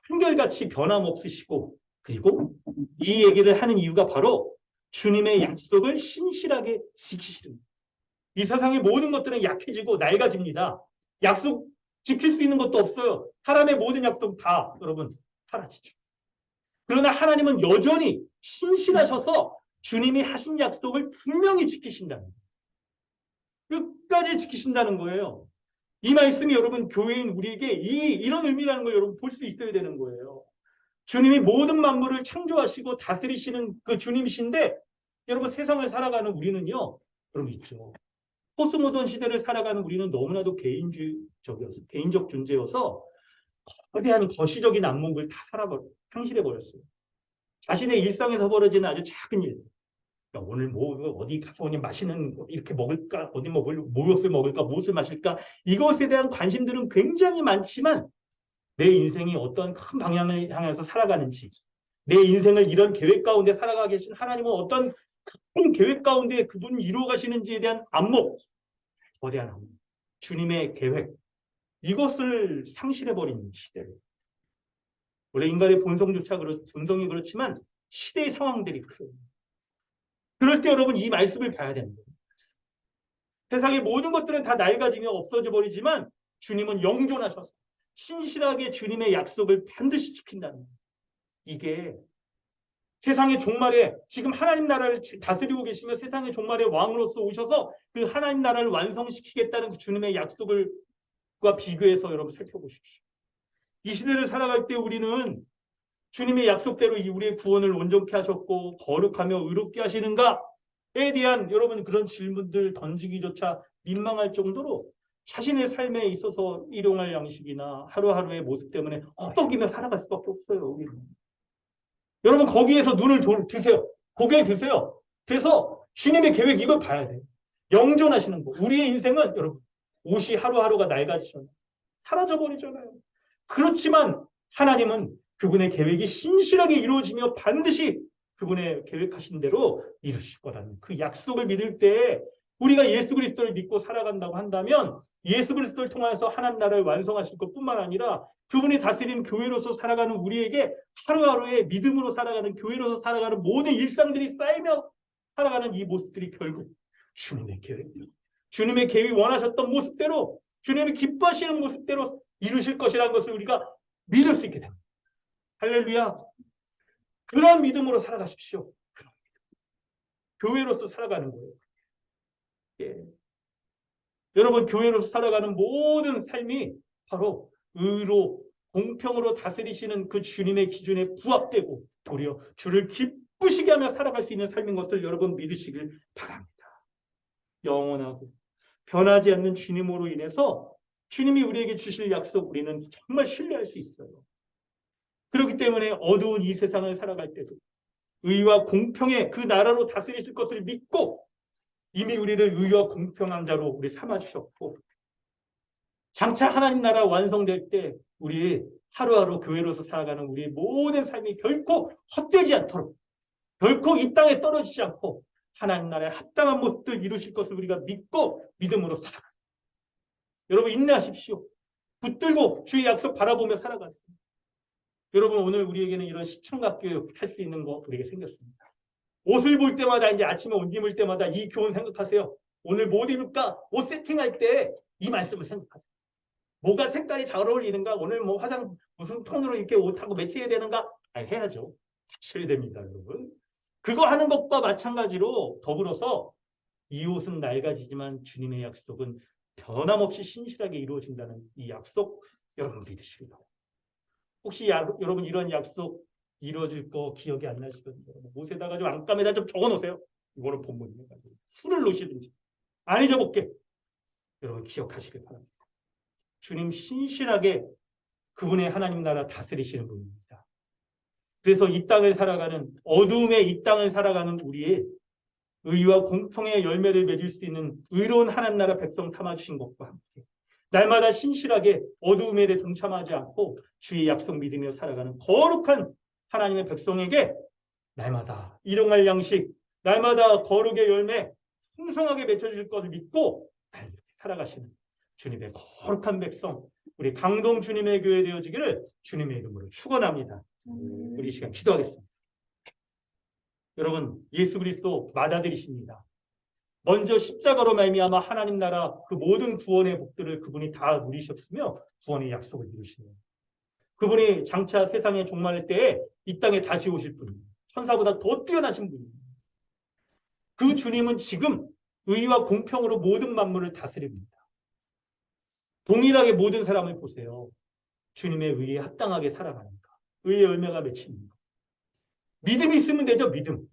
한결같이 변함없으시고 그리고 이 얘기를 하는 이유가 바로 주님의 약속을 신실하게 지키시는 거예요. 이 세상의 모든 것들은 약해지고 낡아집니다. 약속 지킬 수 있는 것도 없어요. 사람의 모든 약속 다 여러분 사라지죠. 그러나 하나님은 여전히 신실하셔서 주님이 하신 약속을 분명히 지키신다는 거예요. 끝까지 지키신다는 거예요. 이 말씀이 여러분 교회인 우리에게 이런 의미라는 걸 여러분 볼 수 있어야 되는 거예요. 주님이 모든 만물을 창조하시고 다스리시는 그 주님이신데 여러분 세상을 살아가는 우리는요. 여러분 있죠. 포스모던 시대를 살아가는 우리는 너무나도 개인적 존재여서 거대한 거시적인 안목을 다 상실해버렸어요. 자신의 일상에서 벌어지는 아주 작은 일. 오늘 어디 가서 오늘 맛있는 이렇게 먹을까? 어디 무엇을 먹을까? 무엇을 마실까? 이것에 대한 관심들은 굉장히 많지만 내 인생이 어떤 큰 방향을 향해서 살아가는지, 내 인생을 이런 계획 가운데 살아가 계신 하나님은 어떤 큰 계획 가운데 그분이 이루어 가시는지에 대한 안목, 거대한 안목, 주님의 계획, 이것을 상실해버린 시대예요. 원래 인간의 본성이 그렇지만 시대의 상황들이 그래요. 그럴 때 여러분 이 말씀을 봐야 됩니다. 세상의 모든 것들은 다 낡아지며 없어져 버리지만 주님은 영존하셔서 신실하게 주님의 약속을 반드시 지킨다는 거예요. 이게 세상의 종말에 지금 하나님 나라를 다스리고 계시며 세상의 종말에 왕으로서 오셔서 그 하나님 나라를 완성시키겠다는 그 주님의 약속과 비교해서 여러분 살펴보십시오. 이 시대를 살아갈 때 우리는 주님의 약속대로 우리의 구원을 온전케 하셨고 거룩하며 의롭게 하시는가에 대한 여러분 그런 질문들 던지기조차 민망할 정도로 자신의 삶에 있어서 일용할 양식이나 하루하루의 모습 때문에 헛떡이며 살아갈 수밖에 없어요. 우리는. 여러분 거기에서 눈을 드세요. 고개를 드세요. 그래서 주님의 계획 이걸 봐야 돼요. 영존하시는 거. 우리의 인생은 여러분 옷이 하루하루가 낡아지잖아요. 사라져버리잖아요. 그렇지만 하나님은 그분의 계획이 신실하게 이루어지며 반드시 그분의 계획하신 대로 이루실 거라는 그 약속을 믿을 때 우리가 예수 그리스도를 믿고 살아간다고 한다면 예수 그리스도를 통해서 하나님 나라를 완성하실 것뿐만 아니라 그분이 다스리는 교회로서 살아가는 우리에게 하루하루의 믿음으로 살아가는 교회로서 살아가는 모든 일상들이 쌓이며 살아가는 이 모습들이 결국 주님의 계획입니다. 주님의 계획이 원하셨던 모습대로 주님이 기뻐하시는 모습대로 이루실 것이라는 것을 우리가 믿을 수 있게 됩니다. 할렐루야. 그런 믿음으로 살아가십시오. 그런 믿음. 교회로서 살아가는 거예요. 예. 여러분 교회로서 살아가는 모든 삶이 바로 의로 공평으로 다스리시는 그 주님의 기준에 부합되고 도리어 주를 기쁘시게 하며 살아갈 수 있는 삶인 것을 여러분 믿으시길 바랍니다. 영원하고 변하지 않는 주님으로 인해서 주님이 우리에게 주실 약속 우리는 정말 신뢰할 수 있어요. 그렇기 때문에 어두운 이 세상을 살아갈 때도 의와 공평의 그 나라로 다스리실 것을 믿고 이미 우리를 의와 공평한 자로 우리 삼아주셨고 장차 하나님 나라 완성될 때 우리 하루하루 교회로서 살아가는 우리의 모든 삶이 결코 헛되지 않도록 결코 이 땅에 떨어지지 않고 하나님 나라의 합당한 모습들 이루실 것을 우리가 믿고 믿음으로 살아가요. 여러분 인내하십시오. 붙들고 주의 약속 바라보며 살아가세요. 여러분 오늘 우리에게는 이런 시청각 교육 할 수 있는 거 우리에게 생겼습니다. 옷을 볼 때마다 이제 아침에 옷 입을 때마다 이 교훈 생각하세요. 오늘 뭐 입을까? 옷 세팅할 때 이 말씀을 생각하세요. 뭐가 색깔이 잘 어울리는가? 오늘 뭐 화장 무슨 톤으로 이렇게 옷하고 매치해야 되는가? 아니, 해야죠. 하셔야 됩니다, 여러분. 그거 하는 것과 마찬가지로 더불어서 이 옷은 낡아지지만 주님의 약속은 변함없이 신실하게 이루어진다는 이 약속 여러분 믿으시기 바랍니다. 혹시 여러분 이런 약속 이루어질 거 기억이 안 나시거든요. 못에다가 좀 안감에다 좀 적어 놓으세요. 이거는 본문이에요. 술을 놓으시든지 안 잊어볼게. 여러분 기억하시길 바랍니다. 주님 신실하게 그분의 하나님 나라 다스리시는 분입니다. 그래서 이 땅을 살아가는 어두움의 이 땅을 살아가는 우리의 의와 공평의 열매를 맺을 수 있는 의로운 하나님 나라 백성 삼아주신 것과 함께 날마다 신실하게 어두움에 대해 동참하지 않고 주의 약속 믿으며 살아가는 거룩한 하나님의 백성에게 날마다 일용할 양식, 날마다 거룩의 열매 풍성하게 맺혀질 것을 믿고 살아가시는 주님의 거룩한 백성, 우리 강동 주님의 교회 되어지기를 주님의 이름으로 축원합니다. 우리 이 시간 기도하겠습니다. 여러분 예수 그리스도 맏아들이십니다. 먼저 십자가로 말미암아 하나님 나라 그 모든 구원의 복들을 그분이 다 누리셨으며 구원의 약속을 이루시네요. 그분이 장차 세상에 종말할 때에 이 땅에 다시 오실 분입니다. 천사보다 더 뛰어나신 분입니다. 그 주님은 지금 의와 공평으로 모든 만물을 다스립니다. 동일하게 모든 사람을 보세요. 주님의 의에 합당하게 살아가는가. 의의 열매가 맺힙니다. 믿음이 있으면 되죠. 믿음.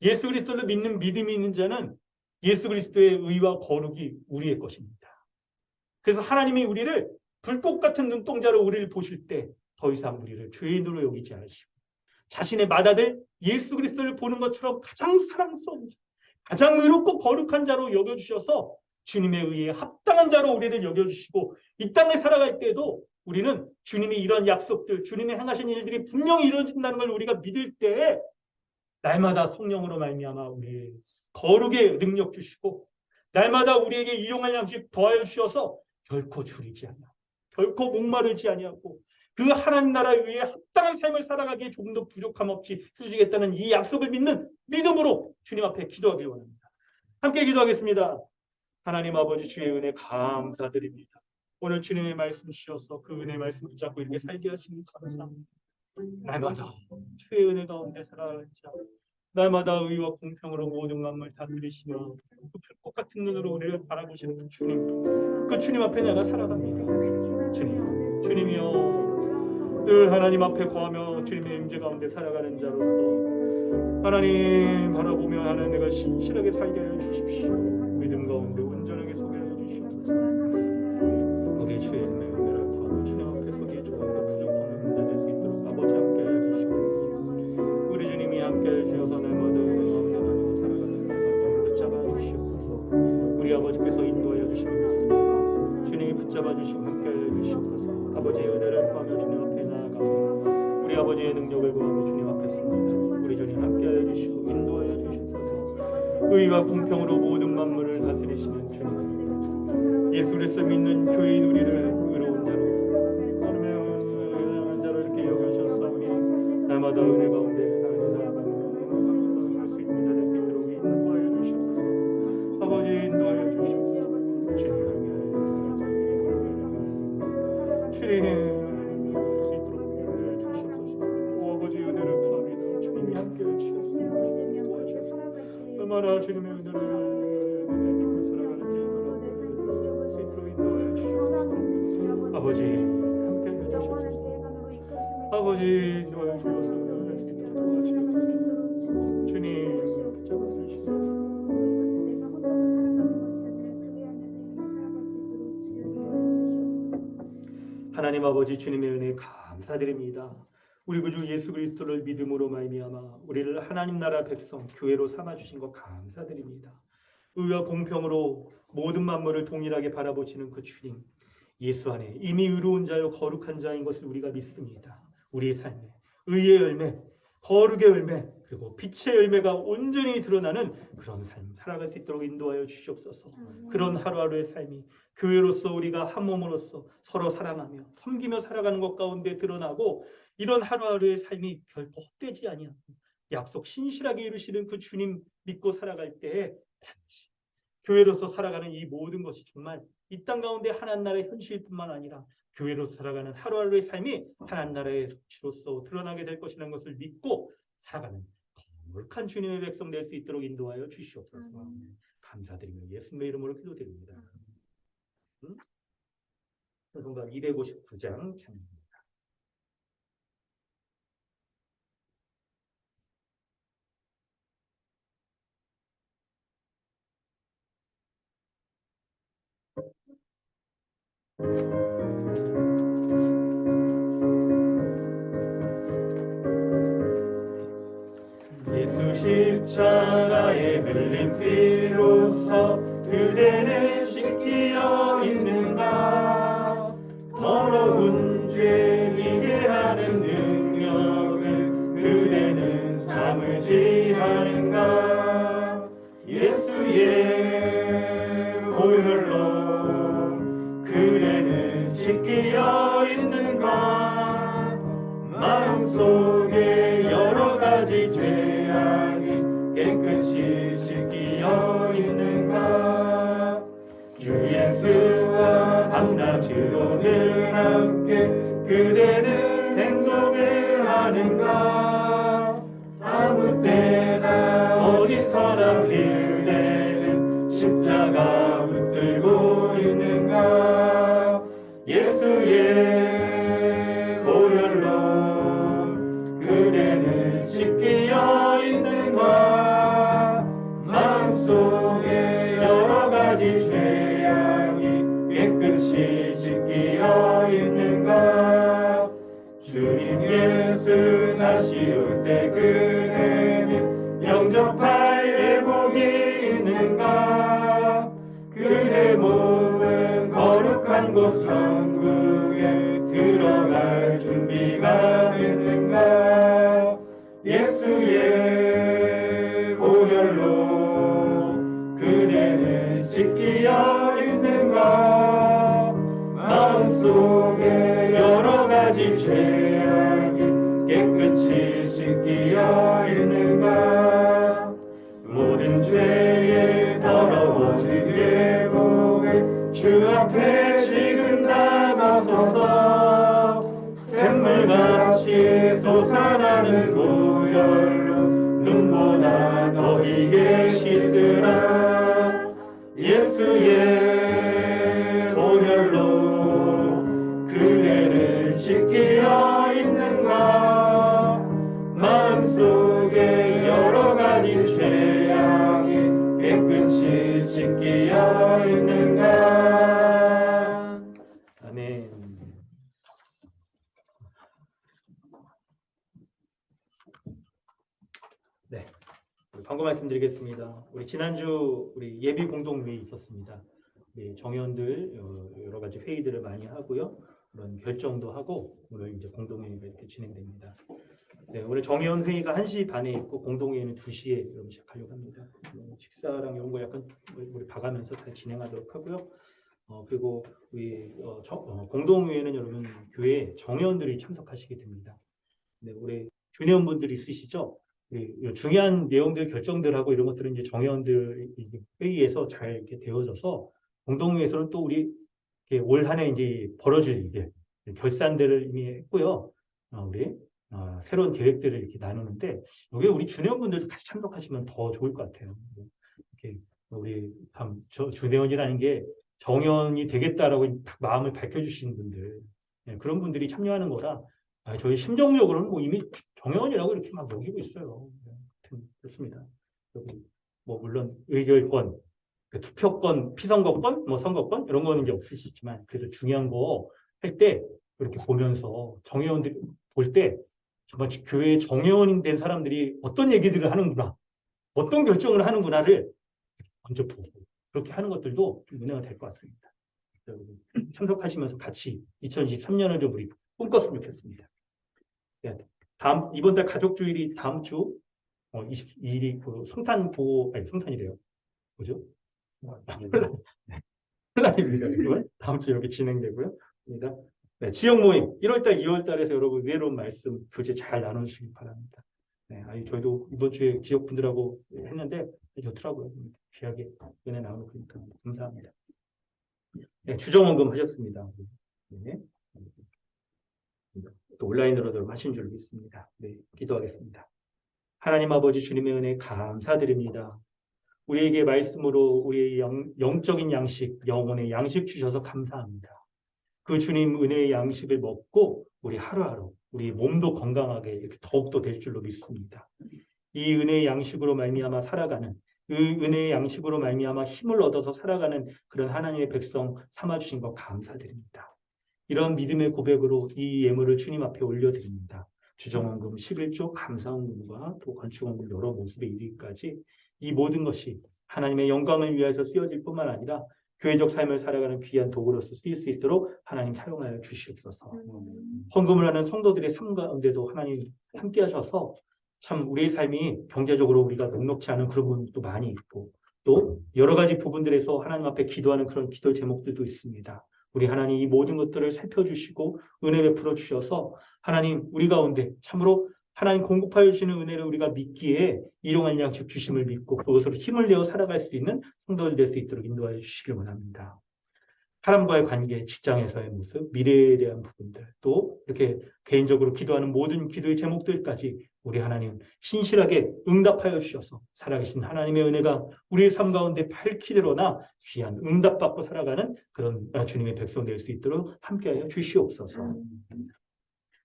예수 그리스도를 믿는 믿음이 있는 자는 예수 그리스도의 의와 거룩이 우리의 것입니다. 그래서 하나님이 우리를 불꽃 같은 눈동자로 우리를 보실 때 더 이상 우리를 죄인으로 여기지 않으시고 자신의 맏아들 예수 그리스도를 보는 것처럼 가장 사랑스러운 자, 가장 의롭고 거룩한 자로 여겨주셔서 주님의 의에 합당한 자로 우리를 여겨주시고 이 땅을 살아갈 때에도 우리는 주님이 이런 약속들, 주님이 행하신 일들이 분명히 이루어진다는 걸 우리가 믿을 때에 날마다 성령으로 말미암아 우리 거룩의 능력 주시고 날마다 우리에게 일용할 양식 더하여 주셔서 결코 줄이지 아니하고 결코 목마르지 아니하고 그 하나님 나라에 의해 합당한 삶을 살아가기에 조금 더 부족함 없이 해주시겠다는 이 약속을 믿는 믿음으로 주님 앞에 기도하길 원합니다. 함께 기도하겠습니다. 하나님 아버지 주의 은혜 감사드립니다. 오늘 주님의 말씀 주셔서 그 은혜 말씀 붙잡고 이렇게 살게 하시니 감사합니다. 날마다 주의 은혜 가운데 살아가는 자 날마다 의와 공평으로 모든 만물 다스리시며 그 불꽃 같은 눈으로 우리를 바라보시는 그 주님, 그 주님 앞에 내가 살아갑니다. 주님, 주님이여 늘 하나님 앞에 거하며 주님의 임재 가운데 살아가는 자로서 하나님 바라보며 하나님 내가 신실하게 살게 하여 주십시오. 믿음 가운데 온전하게 서게 하여 주시옵소서. 거기에 주의 은혜를 구하며 주님 앞에 서기에 조금 더 부족함을 찾을 수 있도록 아버지 함께 하여 주시옵소서. 우리 주님이 함께 하여 주셔서 날마다 은혜와 살아가는 것을 붙잡아 주시옵소서. 우리 아버지께서 인도하여 주시는 믿습니다. 주님이 붙잡아 주시고 함께 하여 주시옵소서. 아버지의 은혜를 구하며 주님 앞에 나아가며 우리 아버지의 능력을 구하며 주님 앞에 섭니다. 우리 주님 함께 하여 주시고 인도하여 주시옵소서. 의와 공평으로 모든 만물을 다스리시는 주님, 예수 그리스도 믿는 교회인 우리를 의로운 자로 하나님의 자로 이렇게 여겨주셨사오니 날마다 은혜 가운데 하나님 살아가는 할수 있는 자들 수 있도록 인도하여 주시옵소서. 아버지 인도하여 주시옵소서. 주님 수 있도록 인도하여 주시옵소서. 오 아버지 은혜를 구합니다. 주님이 함께 해주시옵소서. 도와주옵소서. 얼마나 주님의 은혜를 믿고 살아가는 자 돌아볼 수 있도록 인도하여 주시옵소서. 아버지 함께 해주시옵소서. 아버지 도와주셔서 할 수 있도록 도와주옵소서. 주님 붙잡아 주시옵소서. 하나님 아버지 주님의 은혜 감사드립니다. 우리 구주 예수 그리스도를 믿음으로 말미암아 우리를 하나님 나라 백성 교회로 삼아 주신 것 감사드립니다. 의와 공평으로 모든 만물을 동일하게 바라보시는 그 주님, 예수 안에 이미 의로운 자요 거룩한 자인 것을 우리가 믿습니다. 우리의 삶에 의의 열매, 거룩의 열매, 그리고 빛의 열매가 온전히 드러나는 그런 삶 살아갈 수 있도록 인도하여 주시옵소서. 그런 하루하루의 삶이 교회로서 우리가 한 몸으로서 서로 사랑하며 섬기며 살아가는 것 가운데 드러나고 이런 하루하루의 삶이 결코 헛되지 아니하고 약속 신실하게 이루시는 그 주님 믿고 살아갈 때에 반드시 교회로서 살아가는 이 모든 것이 정말 이 땅 가운데 하나님 나라의 현실뿐만 아니라 교회로서 살아가는 하루하루의 삶이 하나님 나라의 성취로서 드러나게 될 것이라는 것을 믿고 살아가는 거룩한 주님의 백성 될 수 있도록 인도하여 주시옵소서. 감사드리며 예수님의 이름으로 기도드립니다. 찬송가 259장 찬양입니다. 예수 십자가에 흘린 피로써 그대는 씻기어 있는가. 더러운 죄 이게 하는 능력을 그대는 참으지 않은가. 예수의 보혈로 그대는 씻기어 있는가. 마음속에 여러 가지 죄악이 깨끗이 씻기어 있는가. 주 예수와 밤낮으로 늘 함께 그대는 생동을 하는가. 아무 때나 어디서나 그대는 십자가 붙들고 있는가. 예수의 보혈로 그대는 씻기어 있는가. 마음속에 여러 가지 죄악이 깨끗이 씻기어 있는가. 주님 예수 다시 올 때 그대는 영접할 예복이 있는가. 그대 몸은 거룩한 곳 천국에 들어갈 준비가 됐는가. 예수의 보혈로 그대는 씻기어 있는가. 마음속에 여러 가지 죄악이 깨끗이 씻기어 있는가. 모든 죄에 더러워진 예복을 주 앞에 지금 담아소서. 샘물같이 솟아나는 보혈로 눈보다 더 희게 씻으라. 예수의 보혈로 그대는 씻기어 있는가. 마음속에 여러 가지 죄악이 깨끗이 씻기어 있는가. 아멘. 네, 방금 말씀드리겠습니다. 우리 지난주 우리 예비 공동회의 있었습니다. 우리 정회원들 여러 가지 회의들을 많이 하고요. 그런 결정도 하고 오늘 이제 공동회의가 이렇게 진행됩니다. 네, 오늘 정회원 회의가 1시 반에 있고 공동회의는 2시에 여러분 시작하려고 합니다. 식사랑 이런 거 약간 우리 봐가면서 잘 진행하도록 하고요. 그리고 우리 공동회의는 여러분 교회 정회원들이 참석하시게 됩니다. 네, 우리 주례원분들이 있으시죠? 중요한 내용들 결정들하고 이런 것들은 이제 정회원들 회의에서 잘 이렇게 되어져서 공동회의에서는 또 우리 올 한 해 이제 벌어질 일들 결산들을 이미 했고요. 우리 새로운 계획들을 이렇게 나누는데 여기 우리 주례원분들도 같이 참석하시면 더 좋을 것 같아요. 이렇게 우리 주례원이라는 게 정회원이 되겠다라고 딱 마음을 밝혀주시는 분들, 그런 분들이 참여하는 거라 저희 심정적으로는 뭐 이미 정회원이라고 이렇게 막 여기고 있어요. 그렇습니다. 뭐 물론 의결권, 투표권, 피선거권, 뭐 선거권 이런 거는 이제 없으시지만 그래도 중요한 거 할 때 이렇게 보면서 정회원들이 볼 때 정말 교회 정회원이 된 사람들이 어떤 얘기들을 하는구나, 어떤 결정을 하는구나를 먼저 보고 그렇게 하는 것들도 좀 은혜가 될 것 같습니다. 여러분 참석하시면서 같이 2023년을 좀 우리 꿈꿨으면 좋겠습니다. 네, 이번 달 가족주일이 다음 주 22일이 그 성탄이래요. 뭐죠? 혼란입니다. 다음 주 이렇게 진행되고요. 네, 지역 모임 1월달, 2월달에서 여러분 은혜로운 말씀 교제 잘 나눠주시기 바랍니다. 네, 저희도 이번 주에 지역 분들하고 했는데 좋더라고요. 귀하게 은혜 나누고 그러니까 감사합니다. 네, 주정원금 하셨습니다. 네. 또 온라인으로도 하신 줄 믿습니다. 네, 기도하겠습니다. 하나님 아버지 주님의 은혜 감사드립니다. 우리에게 말씀으로 우리의 영적인 양식, 영혼의 양식 주셔서 감사합니다. 그 주님 은혜의 양식을 먹고 우리 하루하루 우리 몸도 건강하게 이렇게 더욱더 될 줄로 믿습니다. 이 은혜의 양식으로 말미암아 살아가는, 그 은혜의 양식으로 말미암아 힘을 얻어서 살아가는 그런 하나님의 백성 삼아주신 것 감사드립니다. 이런 믿음의 고백으로 이 예물을 주님 앞에 올려드립니다. 주정원금 11조 감사원금과 또 건축원금 여러 모습에 이르기까지 이 모든 것이 하나님의 영광을 위해서 쓰여질 뿐만 아니라 교회적 삶을 살아가는 귀한 도구로서 쓰일 수 있도록 하나님 사용하여 주시옵소서. 헌금을 하는 성도들의 삶 가운데도 하나님 함께 하셔서 참 우리의 삶이 경제적으로 우리가 녹록지 않은 그런 부분도 많이 있고 또 여러 가지 부분들에서 하나님 앞에 기도하는 그런 기도 제목들도 있습니다. 우리 하나님 이 모든 것들을 살펴주시고 은혜 베풀어 주셔서 하나님 우리 가운데 참으로 하나님 공급하여 주시는 은혜를 우리가 믿기에 일용할 양식 주심을 믿고 그것으로 힘을 내어 살아갈 수 있는 성도들 될 수 있도록 인도하여 주시길 원합니다. 사람과의 관계, 직장에서의 모습, 미래에 대한 부분들, 또 이렇게 개인적으로 기도하는 모든 기도의 제목들까지 우리 하나님 신실하게 응답하여 주셔서 살아계신 하나님의 은혜가 우리의 삶 가운데 밝히 드러나 귀한 응답받고 살아가는 그런 주님의 백성 될 수 있도록 함께하여 주시옵소서.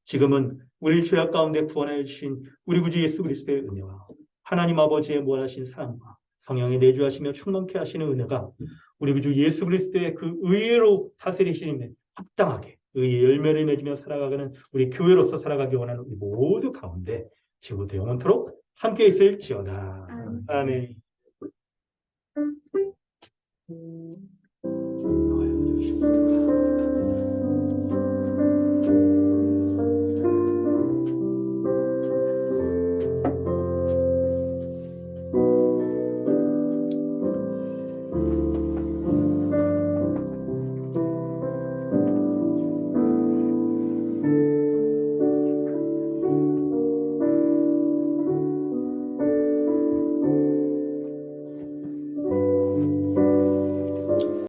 지금은 우리 죄악 가운데 구원하여 주신 우리 구주 예수 그리스도의 은혜와 하나님 아버지의 무한하신 사랑과 성령의 내주하시며 충만케 하시는 은혜가 우리 구주 예수 그리스도의 그 의로 다스리심에 합당하게 의의 열매를 맺으며 살아가는 우리 교회로서 살아가기 원하는 우리 모두 가운데 지금부터 영원토록 함께 있을지어다. 아멘.